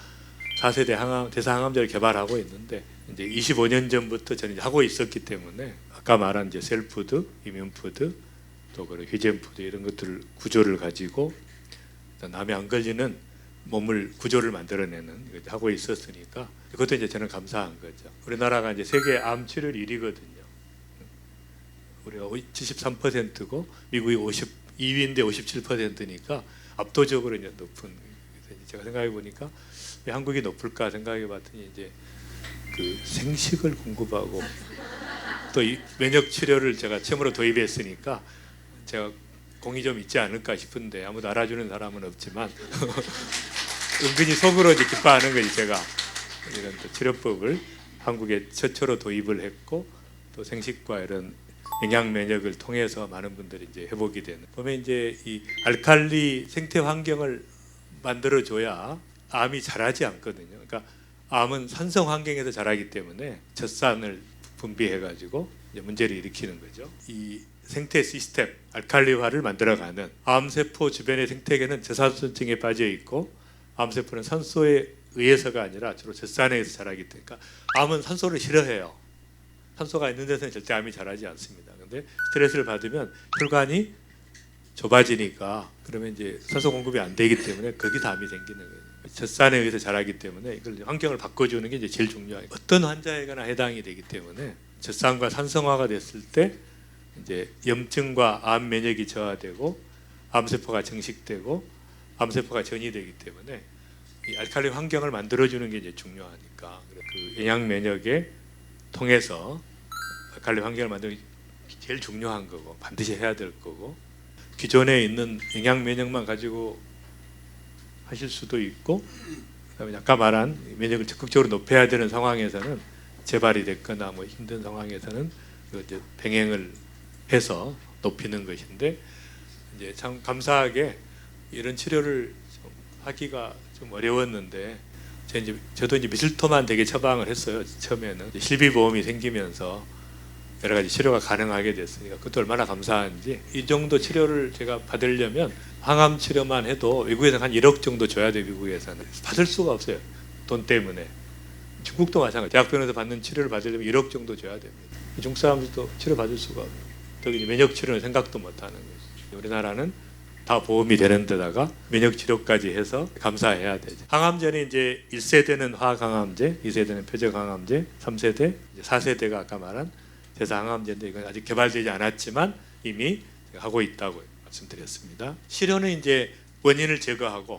S1: 4세대 대사항암제를 개발하고 있는데, 이제 25년 전부터 저는 이제 하고 있었기 때문에, 아까 말한 이제 셀푸드, 이뮨푸드, 또 그리고 휴젠푸드 이런 것들 구조를 가지고 남이 안 걸리는 몸을 구조를 만들어내는 걸 하고 있었으니까 그것도 이제 저는 감사한 거죠. 우리나라가 이제 세계 암 치료율 1위거든요. 우리가 73%고 미국이 52위인데 57%니까 압도적으로 이제 높은. 제가 생각해 보니까 왜 한국이 높을까 생각해 봤더니 이제 그 생식을 공급하고 또 이 면역 치료를 제가 처음으로 도입했으니까 제가 공이 좀 있지 않을까 싶은데 아무도 알아주는 사람은 없지만 은근히 속으로 이제 기뻐하는 거지. 제가 이런 또 치료법을 한국에 최초로 도입을 했고 또 생식과 이런 영양 면역을 통해서 많은 분들이 이제 회복이 되는. 보면 이제 이 알칼리 생태 환경을 만들어줘야 암이 자라지 않거든요. 그러니까 암은 산성 환경에서 자라기 때문에 젖산을 분비해가지고 이제 문제를 일으키는 거죠. 이 생태 시스템, 알칼리화를 만들어가는 암세포 주변의 생태계는 저산소증에 빠져 있고 암세포는 산소에 의해서가 아니라 주로 젖산에 의해서 자라기 때문에 그러니까 암은 산소를 싫어해요. 산소가 있는 데서는 절대 암이 자라지 않습니다. 근데 스트레스를 받으면 혈관이 좁아지니까 그러면 이제 산소 공급이 안 되기 때문에 거기서 암이 생기는 거예요. 젖산에 의해서 자라기 때문에 이걸 환경을 바꿔주는 게 이제 제일 중요해요. 어떤 환자에게나 해당이 되기 때문에 젖산과 산성화가 됐을 때 이제 염증과 암 면역이 저하되고 암세포가 증식되고 암세포가 전이되기 때문에 이 알칼리 환경을 만들어주는 게 이제 중요하니까 그 영양 면역에 통해서 알칼리 환경을 만드는 게 제일 중요한 거고 반드시 해야 될 거고 기존에 있는 영양 면역만 가지고 하실 수도 있고 그다음에 아까 말한 면역을 적극적으로 높여야 되는 상황에서는 재발이 됐거나 뭐 힘든 상황에서는 이제 병행을 해서 높이는 것인데 이제 참 감사하게 이런 치료를 좀 하기가 좀 어려웠는데 저도 이제 미술토만 되게 처방을 했어요. 처음에는 실비보험이 생기면서 여러 가지 치료가 가능하게 됐으니까 그것도 얼마나 감사한지. 이 정도 치료를 제가 받으려면 항암 치료만 해도 외국에서는 한 1억 정도 줘야 돼요. 미국에서는 받을 수가 없어요. 돈 때문에. 중국도 마찬가지. 대학병원에서 받는 치료를 받으려면 1억 정도 줘야 됩니다. 중국 사람들도 치료 받을 수가 없어요. 특히 면역 치료는 생각도 못하는 거죠. 우리나라는 다 보험이 되는 데다가 면역 치료까지 해서 감사해야 되죠. 항암제는 이제 1세대는 화학항암제, 2세대는 표적항암제, 3세대, 4세대가 아까 말한 대사항암제인데 이건 아직 개발되지 않았지만 이미 하고 있다고 말씀드렸습니다. 치료는 이제 원인을 제거하고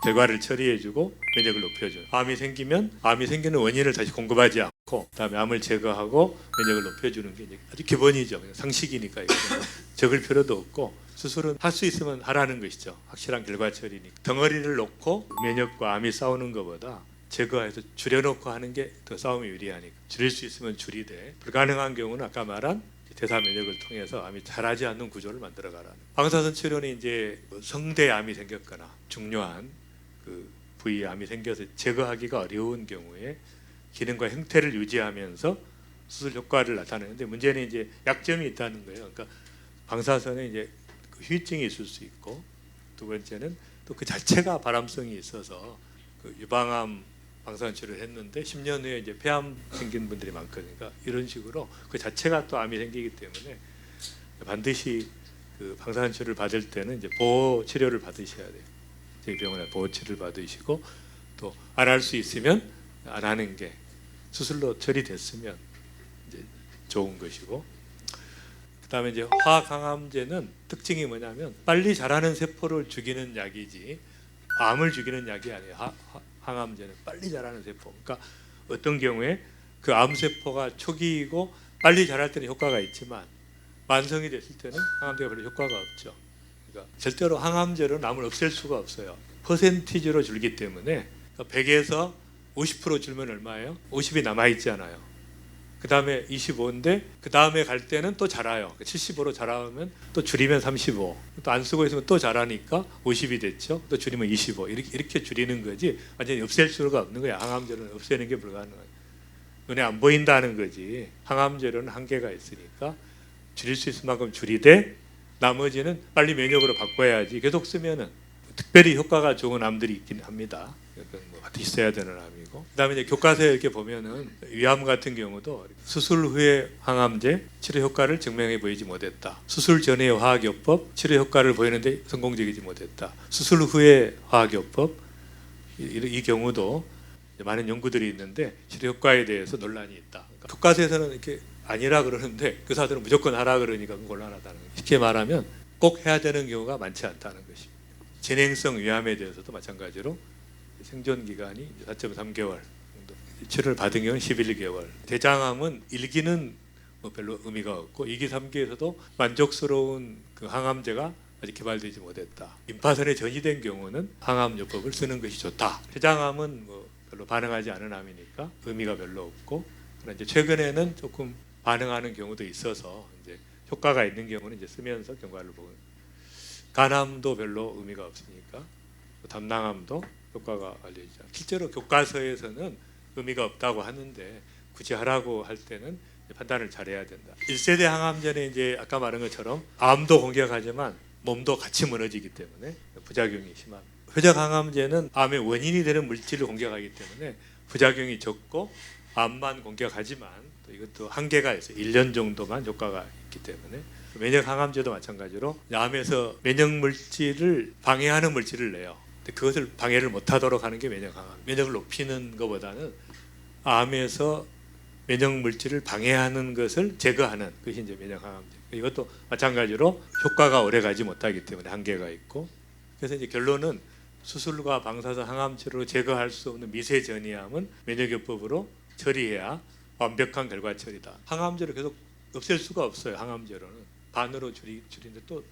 S1: 결과를 처리해주고 면역을 높여줘요. 암이 생기면 암이 생기는 원인을 다시 공급하지 않고 그다음에 암을 제거하고 면역을 높여주는 게 이제 아주 기본이죠. 그냥 상식이니까 이거 적을 필요도 없고 수술은 할 수 있으면 하라는 것이죠. 확실한 결과 처리니까. 덩어리를 놓고 면역과 암이 싸우는 것보다 제거해서 줄여놓고 하는 게 더 싸움이 유리하니까 줄일 수 있으면 줄이되 불가능한 경우는 아까 말한 대사 면역을 통해서 암이 자라지 않는 구조를 만들어가라는. 방사선 치료는 이제 성대 암이 생겼거나 중요한 그 부위에 암이 생겨서 제거하기가 어려운 경우에 기능과 형태를 유지하면서 수술 효과를 나타내는데 문제는 이제 약점이 있다는 거예요. 그러니까 방사선에 이제 그 후유증이 있을 수 있고 두 번째는 또 그 자체가 발암성이 있어서 그 유방암 방사선 치료를 했는데 10년 후에 이제 폐암 생긴 분들이 많거든요. 그러니까 이런 식으로 그 자체가 또 암이 생기기 때문에 반드시 그 방사선 치료를 받을 때는 이제 보호 치료를 받으셔야 돼요. 저희 병원에 보호 치료를 받으시고 또 안 할 수 있으면 안 하는 게 수술로 처리됐으면 이제 좋은 것이고 그다음에 이제 화학항암제는 특징이 뭐냐면 빨리 자라는 세포를 죽이는 약이지 암을 죽이는 약이 아니에요. 항암제는 빨리 자라는 세포. 그러니까 어떤 경우에 그 암세포가 초기이고 빨리 자랄 때는 효과가 있지만 만성이 됐을 때는 항암제가 별로 효과가 없죠. 그러니까 절대로 항암제로 암을 없앨 수가 없어요. 퍼센티지로 줄기 때문에 100에서 50% 줄면 얼마예요? 50이 남아있잖아요. 그 다음에 25인데 그 다음에 갈 때는 또 자라요. 75로 자라면 또 줄이면 35. 또 안 쓰고 있으면 또 자라니까 50이 됐죠. 또 줄이면 25. 이렇게 줄이는 거지 완전히 없앨 수가 없는 거야. 항암제로는 없애는 게 불가능해요. 눈에 안 보인다는 거지. 항암제로는 한계가 있으니까 줄일 수 있을 만큼 줄이되 나머지는 빨리 면역으로 바꿔야지. 계속 쓰면은 특별히 효과가 좋은 암들이 있긴 합니다. 뭐 있어야 되는 암이고, 그다음에 이제 교과서에 이렇게 보면은 위암 같은 경우도 수술 후에 항암제 치료 효과를 증명해 보이지 못했다. 수술 전의 화학요법 치료 효과를 보이는데 성공적이지 못했다. 수술 후에 화학요법 이 경우도 많은 연구들이 있는데 치료 효과에 대해서 논란이 있다. 그러니까 교과서에서는 이렇게 아니라 그러는데 의사들은 무조건 하라 그러니까 곤란하다는 거예요. 쉽게 말하면 꼭 해야 되는 경우가 많지 않다는 것입니다. 진행성 위암에 대해서도 마찬가지로 생존 기간이 4.3개월 정도, 치료를 받은 경우는 11개월. 대장암은 1기는 뭐 별로 의미가 없고 2기, 3기에서도 만족스러운 그 항암제가 아직 개발되지 못했다. 임파선에 전이된 경우는 항암요법을 쓰는 것이 좋다. 췌장암은 뭐 별로 반응하지 않은 암이니까 의미가 별로 없고, 그러나 이제 최근에는 조금 반응하는 경우도 있어서 이제 효과가 있는 경우는 이제 쓰면서 경과를 보고, 간암도 별로 의미가 없으니까 담낭암도 효과가 알려지죠. 실제로 교과서에서는 의미가 없다고 하는데 굳이 하라고 할 때는 판단을 잘해야 된다. 1세대 항암제는 이제 아까 말한 것처럼 암도 공격하지만 몸도 같이 무너지기 때문에 부작용이 심합니다. 회적 항암제는 암의 원인이 되는 물질을 공격하기 때문에 부작용이 적고 암만 공격하지만 또 이것도 한계가 있어요. 1년 정도만 효과가 있기 때문에. 면역 항암제도 마찬가지로 암에서 면역 물질을 방해하는 물질을 내요. 근데 그것을 방해를 못하도록 하는 게 면역 항암. 면역을 높이는 것보다는 암에서 면역 물질을 방해하는 것을 제거하는 것이 이제 면역 항암제. 이것도 마찬가지로 효과가 오래가지 못하기 때문에 한계가 있고, 그래서 이제 결론은 수술과 방사선 항암 치료로 제거할 수 없는 미세 전이암은 면역요법으로 처리해야 완벽한 결과 처리다. 항암제를 계속 없앨 수가 없어요. 항암제로는 반으로 줄이는데 또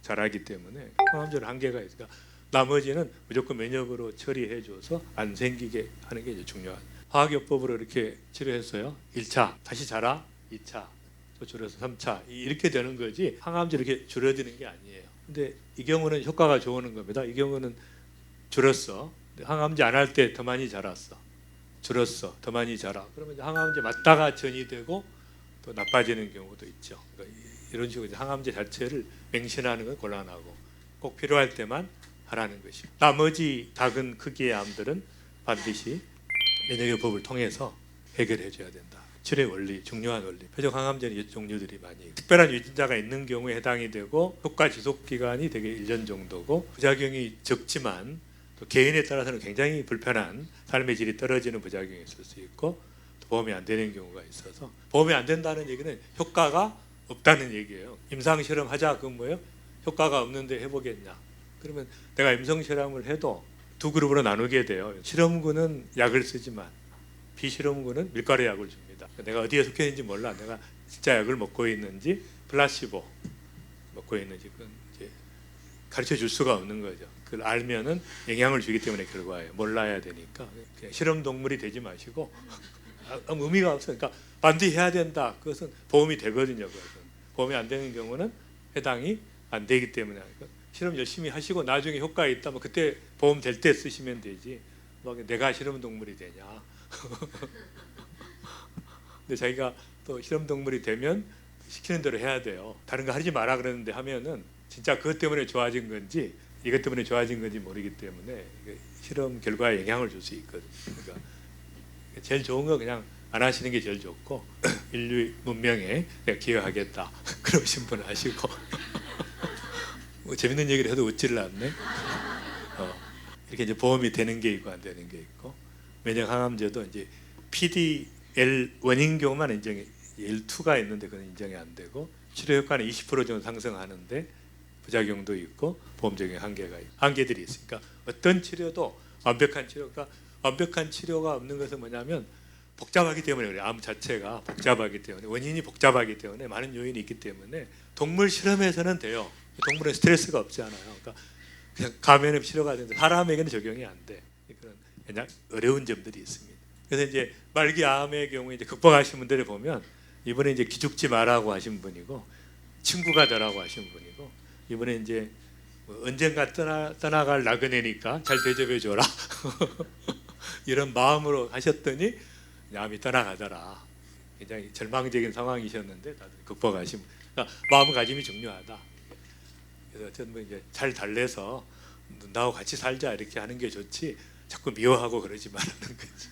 S1: 잘하기 때문에 항암제는 한계가 있으니까 나머지는 무조건 면역으로 처리해줘서 안 생기게 하는 게 이제 중요하다. 화학요법으로 이렇게 치료했어요. 1차 다시 자라, 2차 또 줄여서 3차 이렇게 되는 거지 항암제 이렇게 줄어드는 게 아니에요. 근데 이 경우는 효과가 좋은 겁니다. 이 경우는 줄었어. 항암제 안 할 때 더 많이 자랐어. 줄었어. 더 많이 자라. 그러면 이제 항암제 맞다가 전이 되고 또 나빠지는 경우도 있죠. 그러니까 이런 식으로 이제 항암제 자체를 맹신하는 건 곤란하고 꼭 필요할 때만 하라는 것이고, 나머지 작은 크기의 암들은 반드시 면역요법을 통해서 해결해 줘야 된다. 치료의 원리, 중요한 원리. 표적 항암제는 종류들이 많이 있고, 특별한 유전자가 있는 경우에 해당이 되고 효과 지속 기간이 되게 1년 정도고 부작용이 적지만 또 개인에 따라서는 굉장히 불편한 삶의 질이 떨어지는 부작용이 있을 수 있고 또 보험이 안 되는 경우가 있어서, 보험이 안 된다는 얘기는 효과가 없다는 얘기예요. 임상 실험 하자 그건 뭐예요? 효과가 없는데 해보겠냐? 그러면 내가 임상 실험을 해도 두 그룹으로 나누게 돼요. 실험군은 약을 쓰지만 비실험군은 밀가루 약을 줍니다. 내가 어디에 속해 있는지 몰라. 내가 진짜 약을 먹고 있는지 플라시보 먹고 있는지 그건 이제 가르쳐 줄 수가 없는 거죠. 그걸 알면은 영향을 주기 때문에 결과예요. 몰라야 되니까 그냥 실험 동물이 되지 마시고 아무 의미가 없어요. 그러니까 반드시 해야 된다. 그것은 보험이 되거든요. 그것은 보험이 안 되는 경우는 해당이 안 되기 때문에 실험 열심히 하시고 나중에 효과가 있다면 그때 보험 될 때 쓰시면 되지. 막 내가 실험 동물이 되냐? 근데 자기가 또 실험 동물이 되면 시키는 대로 해야 돼요. 다른 거 하지 마라 그러는데 하면은 진짜 그것 때문에 좋아진 건지 이것 때문에 좋아진 건지 모르기 때문에 실험 결과에 영향을 줄 수 있거든요. 그러니까 제일 좋은 거 그냥 안 하시는 게 제일 좋고 인류 문명에 내가 기여하겠다 그러신 분은 하시고 뭐 재밌는 얘기를 해도 웃지를 않네. 이렇게 이제 보험이 되는 게 있고 안 되는 게 있고, 면역 항암제도 이제 PD-L1인 경우만 인정이, L2가 있는데 그건 인정이 안 되고 치료 효과는 20% 정도 상승하는데 부작용도 있고 보험적인 한계들이 있으니까 어떤 치료도 완벽한 치료가 없는 것은 뭐냐면 복잡하기 때문에 그래요. 암 자체가 복잡하기 때문에, 원인이 복잡하기 때문에 많은 요인이 있기 때문에 동물 실험에서는 돼요. 동물은 스트레스가 없지 않아요. 그러니까 그냥 감염 치료가 되는데 사람에게는 적용이 안 돼. 그런 그냥 어려운 점들이 있습니다. 그래서 이제 말기암의 경우에 이제 극복하신 분들을 보면 이번에 이제 기죽지 마라고 하신 분이고 친구가 되라고 하신 분이고, 이번에 이제 뭐 언젠가 떠나갈 나그네니까 잘 대접해 줘라 이런 마음으로 하셨더니 암이 떠나가더라. 굉장히 절망적인 상황이셨는데 다들 극복하신. 그러니까 마음가짐이 중요하다. 그래서 저는 뭐 이제 잘 달래서 나하고 같이 살자 이렇게 하는 게 좋지, 자꾸 미워하고 그러지 말라는 거지.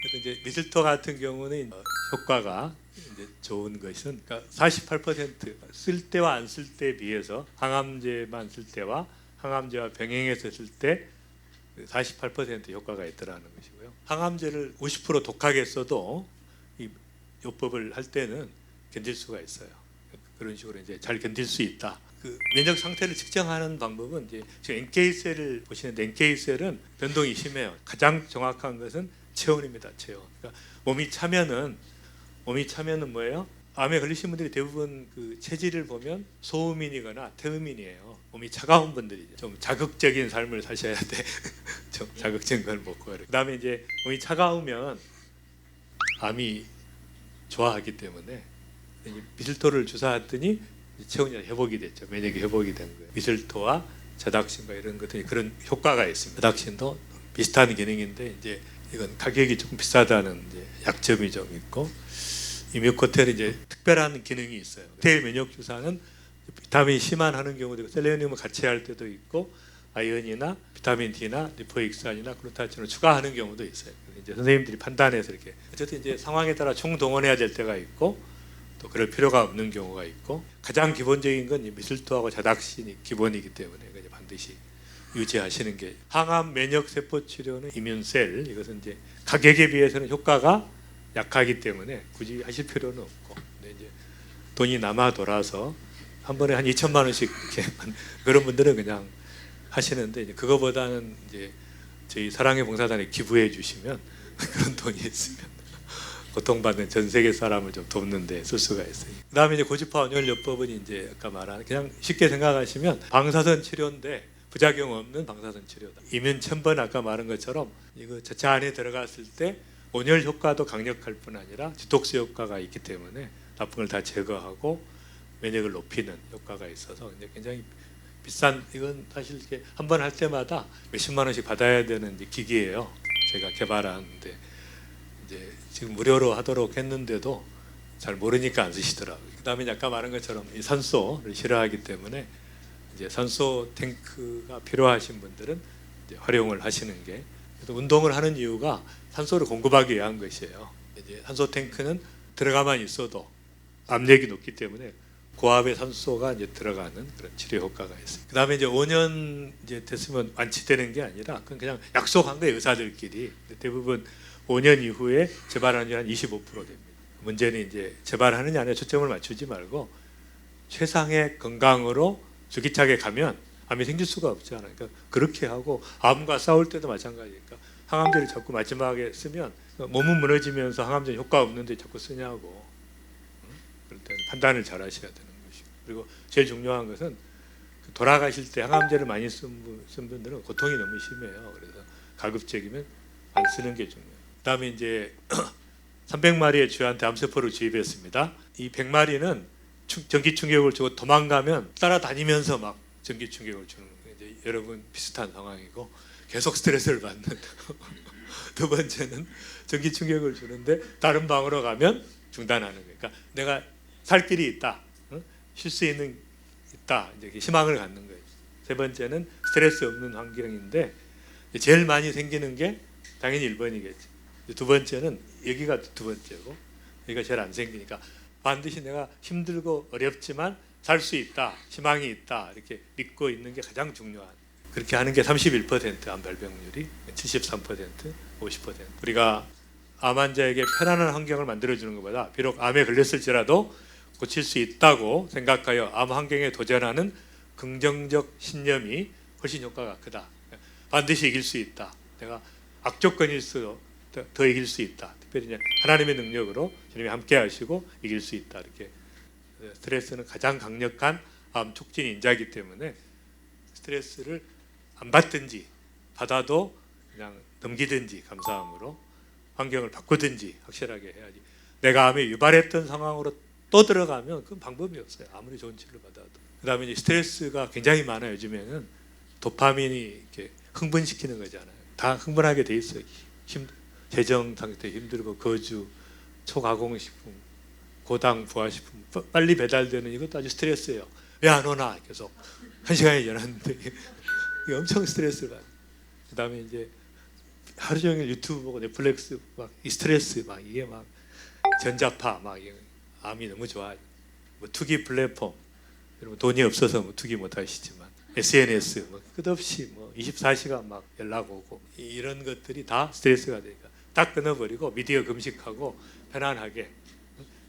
S1: 그래서 이제 미슬토 같은 경우는 효과가 이제 좋은 것은 그러니까 48%쓸 때와 안 쓸 때에 비해서 항암제만 쓸 때와 항암제와 병행해서 쓸 때 48% 효과가 있더라는 것이고요. 항암제를 50% 독하게 써도 이 요법을 할 때는 견딜 수가 있어요. 그런 식으로 이제 잘 견딜 수 있다. 그 면역 상태를 측정하는 방법은 이제 지금 NK셀을 보시는데 NK셀은 변동이 심해요. 가장 정확한 것은 체온입니다. 체온. 그러니까 몸이 차면은 뭐예요? 암에 걸리신 분들이 대부분 그 체질을 보면 소음인이거나 태음인이에요. 몸이 차가운 분들이죠. 좀 자극적인 삶을 사셔야 돼. 좀 자극적인 걸 먹고. 그다음에 이제 몸이 차가우면 암이 좋아하기 때문에 미슬토를 주사했더니 체온이 회복이 됐죠. 면역이 회복이 된 거예요. 미슬토와 저닥신과 이런 것들이 그런 효과가 있습니다. 저닥신도 비슷한 기능인데 이제 이건 가격이 조금 비싸다는 이제 약점이 좀 있고 이뮤코텔이 이제 특별한 기능이 있어요. 칵테일 면역 주사는 비타민 C만 하는 경우도 있고 셀레늄을 같이 할 때도 있고 아연이나 비타민 D나 리포익산이나 글루타치온을 추가하는 경우도 있어요. 이제 선생님들이 판단해서 이렇게 어쨌든 이제 상황에 따라 총동원해야 될 때가 있고 또 그럴 필요가 없는 경우가 있고 가장 기본적인 건 미슬토하고 자닥신이 기본이기 때문에 반드시 유지하시는 게 항암 면역 세포 치료는 이뮨셀 이것은 이제 가격에 비해서는 효과가 약하기 때문에 굳이 하실 필요는 없고 근데 이제 돈이 남아 돌아서 한 번에 한 2천만 원씩 이렇게 그런 분들은 그냥 하시는데 이제 그거보다는 이제 저희 사랑의 봉사단에 기부해 주시면 그런 돈이 있으면 고통받는 전 세계 사람을 좀 돕는 데 쓸 수가 있어요. 그다음에 이제 고주파 온열요법은 이제 아까 말한 그냥 쉽게 생각하시면 방사선 치료인데 부작용 없는 방사선 치료다. 이면 천번 아까 말한 것처럼 이거 저차 안에 들어갔을 때 온열 효과도 강력할 뿐 아니라 디톡스 효과가 있기 때문에 나쁜 걸 다 제거하고 면역을 높이는 효과가 있어서 이제 굉장히 비싼 이건 사실 이렇게 한 번 할 때마다 몇십만 원씩 받아야 되는 이제 기기예요. 제가 개발하는데 이제 지금 무료로 하도록 했는데도 잘 모르니까 안 쓰시더라고요. 그다음에 아까 말한 것처럼 이 산소를 싫어하기 때문에 이제 산소 탱크가 필요하신 분들은 이제 활용을 하시는 게 운동을 하는 이유가 산소를 공급하기 위한 것이에요. 이제 산소 탱크는 들어가만 있어도 압력이 높기 때문에 고압의 산소가 이제 들어가는 그런 치료 효과가 있어요. 그다음에 이제 5년 이제 됐으면 완치되는 게 아니라 그냥 약속한 거예요. 의사들끼리 대부분 5년 이후에 재발하는 한 25% 됩니다. 문제는 이제 재발하느냐 아니냐 초점을 맞추지 말고 최상의 건강으로 줄기차게 가면 암이 생길 수가 없잖아요. 그러니까 그렇게 하고 암과 싸울 때도 마찬가지니까 항암제를 자꾸 마지막에 쓰면 몸은 무너지면서 항암제 효과 없는데 자꾸 쓰냐고. 그럴 때는 판단을 잘 하셔야 되는 것이고 그리고 제일 중요한 것은 돌아가실 때 항암제를 많이 쓴 분들은 고통이 너무 심해요. 그래서 가급적이면 안 쓰는 게 중요해요. 그다음에 이제 300마리의 쥐한테 암세포를 주입했습니다. 이 100마리는 전기 충격을 주고 도망가면 따라다니면서 막 전기 충격을 주는 거예요. 이제 여러분 비슷한 상황이고 계속 스트레스를 받는. 두 번째는 전기 충격을 주는데 다른 방으로 가면 중단하는 거예요. 그러니까 내가 살 길이 있다, 쉴 수 있다, 이제 희망을 갖는 거예요. 세 번째는 스트레스 없는 환경인데 제일 많이 생기는 게 당연히 1번이겠지. 두 번째는 여기가 두 번째고 여기가 제일 안 생기니까 반드시 내가 힘들고 어렵지만 살 수 있다, 희망이 있다 이렇게 믿고 있는 게 가장 중요한. 그렇게 하는 게 31% 암 발병률이 73%, 50%. 우리가 암 환자에게 편안한 환경을 만들어주는 것보다 비록 암에 걸렸을지라도 고칠 수 있다고 생각하여 암 환경에 도전하는 긍정적 신념이 훨씬 효과가 크다. 반드시 이길 수 있다. 내가 악조건일수록 더 이길 수 있다. 특별히 이제 하나님의 능력으로 주님이 함께 하시고 이길 수 있다. 이렇게 스트레스는 가장 강력한 암 촉진 인자이기 때문에 스트레스를 안 받든지 받아도 그냥 넘기든지 감사함으로 환경을 바꾸든지 확실하게 해야지. 내가 암에 유발했던 상황으로 또 들어가면 그건 방법이 없어요. 아무리 좋은 치료를 받아도. 그다음에 이제 스트레스가 굉장히 많아요. 요즘에는 도파민이 이렇게 흥분시키는 거잖아요. 다 흥분하게 돼 있어요. 재정 상태 힘들고 거주, 초가공식품, 고당 부화식품 빨리 배달되는 이것도 아주 스트레스예요. 왜 안 오나 계속 1시간이 지났는데 이게 엄청 스트레스를 받아요. 그다음에 이제 하루 종일 유튜브 보고 넷플릭스 막 이 스트레스 막 이게 막 전자파 막 이게 암이 너무 좋아요. 뭐 투기 플랫폼 여러분 돈이 없어서 뭐 투기 못 하시지만 SNS 뭐 끝없이 뭐 24시간 막 연락 오고 이런 것들이 다 스트레스가 되니까 딱 끊어버리고 미디어 금식하고 편안하게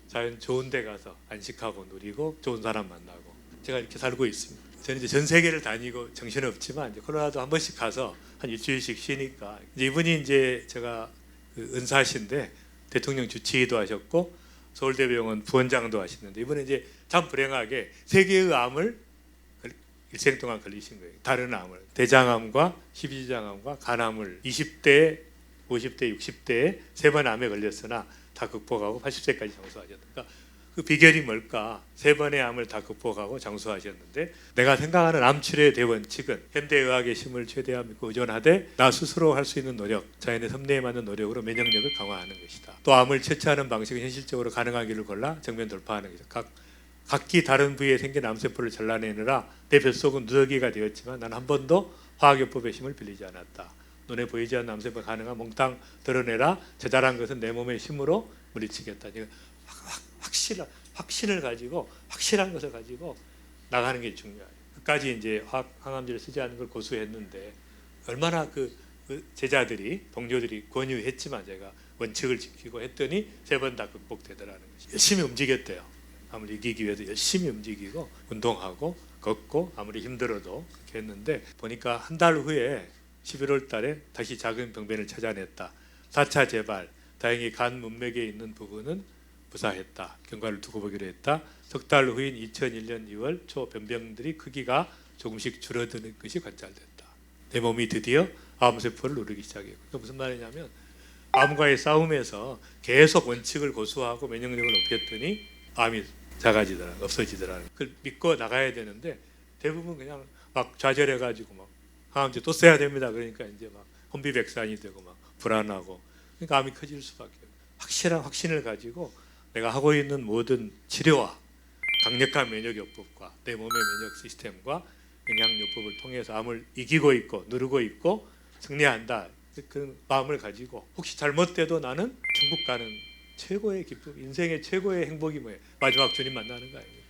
S1: 자연 좋은 데 가서 안식하고 누리고 좋은 사람 만나고 제가 이렇게 살고 있습니다. 저는 이제 전 세계를 다니고 정신없지만 이제 콜로라도 한 번씩 가서 한 일주일씩 쉬니까 이분이 이제 제가 그 은사신데 대통령 주치의도 하셨고 서울대병원 부원장도 하시는데 이번에 이제 참 불행하게 세 개의 암을 일생 동안 걸리신 거예요. 다른 암을 대장암과 십이지장암과 간암을 20대, 50대, 60대에 세 번 암에 걸렸으나 다 극복하고 80세까지 장수하셨다. 그러니까 그 비결이 뭘까? 세 번의 암을 다 극복하고 장수하셨는데 내가 생각하는 암 치료의 대원칙은 현대의학의 힘을 최대한 믿고 의존하되 나 스스로 할 수 있는 노력, 자연의 섭리에 맞는 노력으로 면역력을 강화하는 것이다. 또 암을 처치하는 방식은 현실적으로 가능한 길을 골라 정면 돌파하는 것이다. 각기 다른 부위에 생긴 암세포를 잘라내느라 내 뱃속은 누더기가 되었지만 난 한 번도 화학요법의 힘을 빌리지 않았다. 눈에 보이지 않는 암세포가 가능한 몽땅 드러내라. 자잘한 것은 내 몸의 힘으로 물리치겠다. 확신을 가지고 확실한 것을 가지고 나가는 게 중요해요. 끝까지 이제 항암제를 쓰지 않는 걸 고수했는데 얼마나 그 제자들이 동료들이 권유했지만 제가 원칙을 지키고 했더니 세 번 다 극복되더라는 것이 열심히 움직였대요. 암을 이기기 위해서 열심히 움직이고 운동하고 걷고 아무리 힘들어도 그렇게 했는데 보니까 한 달 후에 11월 달에 다시 작은 병변을 찾아냈다. 4차 재발 다행히 간 문맥에 있는 부분은 무사했다. 경과를 두고 보기로 했다. 석 달 후인 2001년 2월 초 변병들이 크기가 조금씩 줄어드는 것이 관찰됐다. 내 몸이 드디어 암세포를 누르기 시작했고 그게 무슨 말이냐면 암과의 싸움에서 계속 원칙을 고수하고 면역력을 높였더니 암이 작아지더라, 없어지더라. 그걸 믿고 나가야 되는데 대부분 그냥 막 좌절해가지고 막 항암제 또 써야 됩니다. 그러니까 이제 막 혼비백산이 되고 막 불안하고 그러니까 암이 커질 수밖에 없어요. 확실한 확신을 가지고 내가 하고 있는 모든 치료와 강력한 면역요법과 내 몸의 면역 시스템과 영양요법을 통해서 암을 이기고 있고 누르고 있고 승리한다. 그 마음을 가지고 혹시 잘못돼도 나는 천국 가는 최고의 기쁨, 인생의 최고의 행복이 뭐예요? 마지막 주님 만나는 거 아니에요?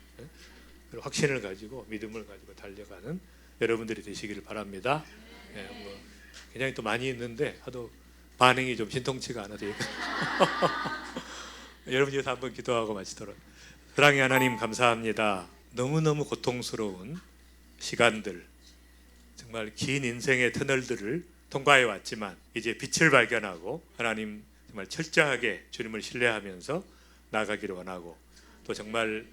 S1: 그리고 확신을 가지고 믿음을 가지고 달려가는 여러분들이 되시기를 바랍니다. 뭐 굉장히 또 많이 있는데 하도 반응이 좀 신통치가 않아서 여러분 위해서 한번 기도하고 마치도록. 사랑의 하나님 감사합니다. 너무너무 고통스러운 시간들 정말 긴 인생의 터널들을 통과해 왔지만 이제 빛을 발견하고 하나님 정말 철저하게 주님을 신뢰하면서 나아가기를 원하고 또 정말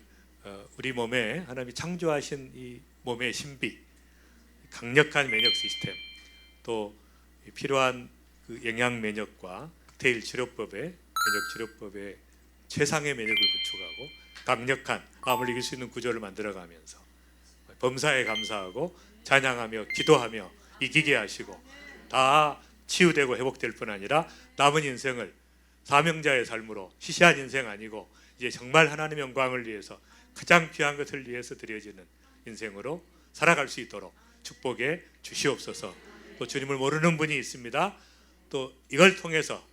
S1: 우리 몸에 하나님이 창조하신 이 몸의 신비 강력한 면역 시스템 또 필요한 그 영양 면역과 칵테일 치료법의 면역 치료법의 최상의 면역을 구축하고 강력한 암을 이길 수 있는 구조를 만들어가면서 범사에 감사하고 찬양하며 기도하며 이기게 하시고 다 치유되고 회복될 뿐 아니라 남은 인생을 사명자의 삶으로 시시한 인생 아니고 이제 정말 하나님의 영광을 위해서 가장 귀한 것을 위해서 드려지는 인생으로 살아갈 수 있도록 축복해 주시옵소서. 또 주님을 모르는 분이 있습니다. 또 이걸 통해서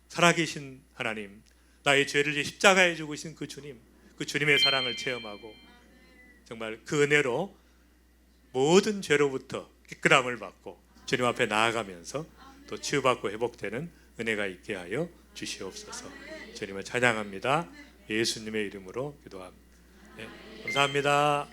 S1: 살아계신 하나님 나의 죄를 위해 십자가에 죽으신 그 주님 그 주님의 사랑을 체험하고 정말 그 은혜로 모든 죄로부터 깨끗함을 받고 주님 앞에 나아가면서 또 치유받고 회복되는 은혜가 있게 하여 주시옵소서. 주님을 찬양합니다. 예수님의 이름으로 기도합니다. 네, 감사합니다.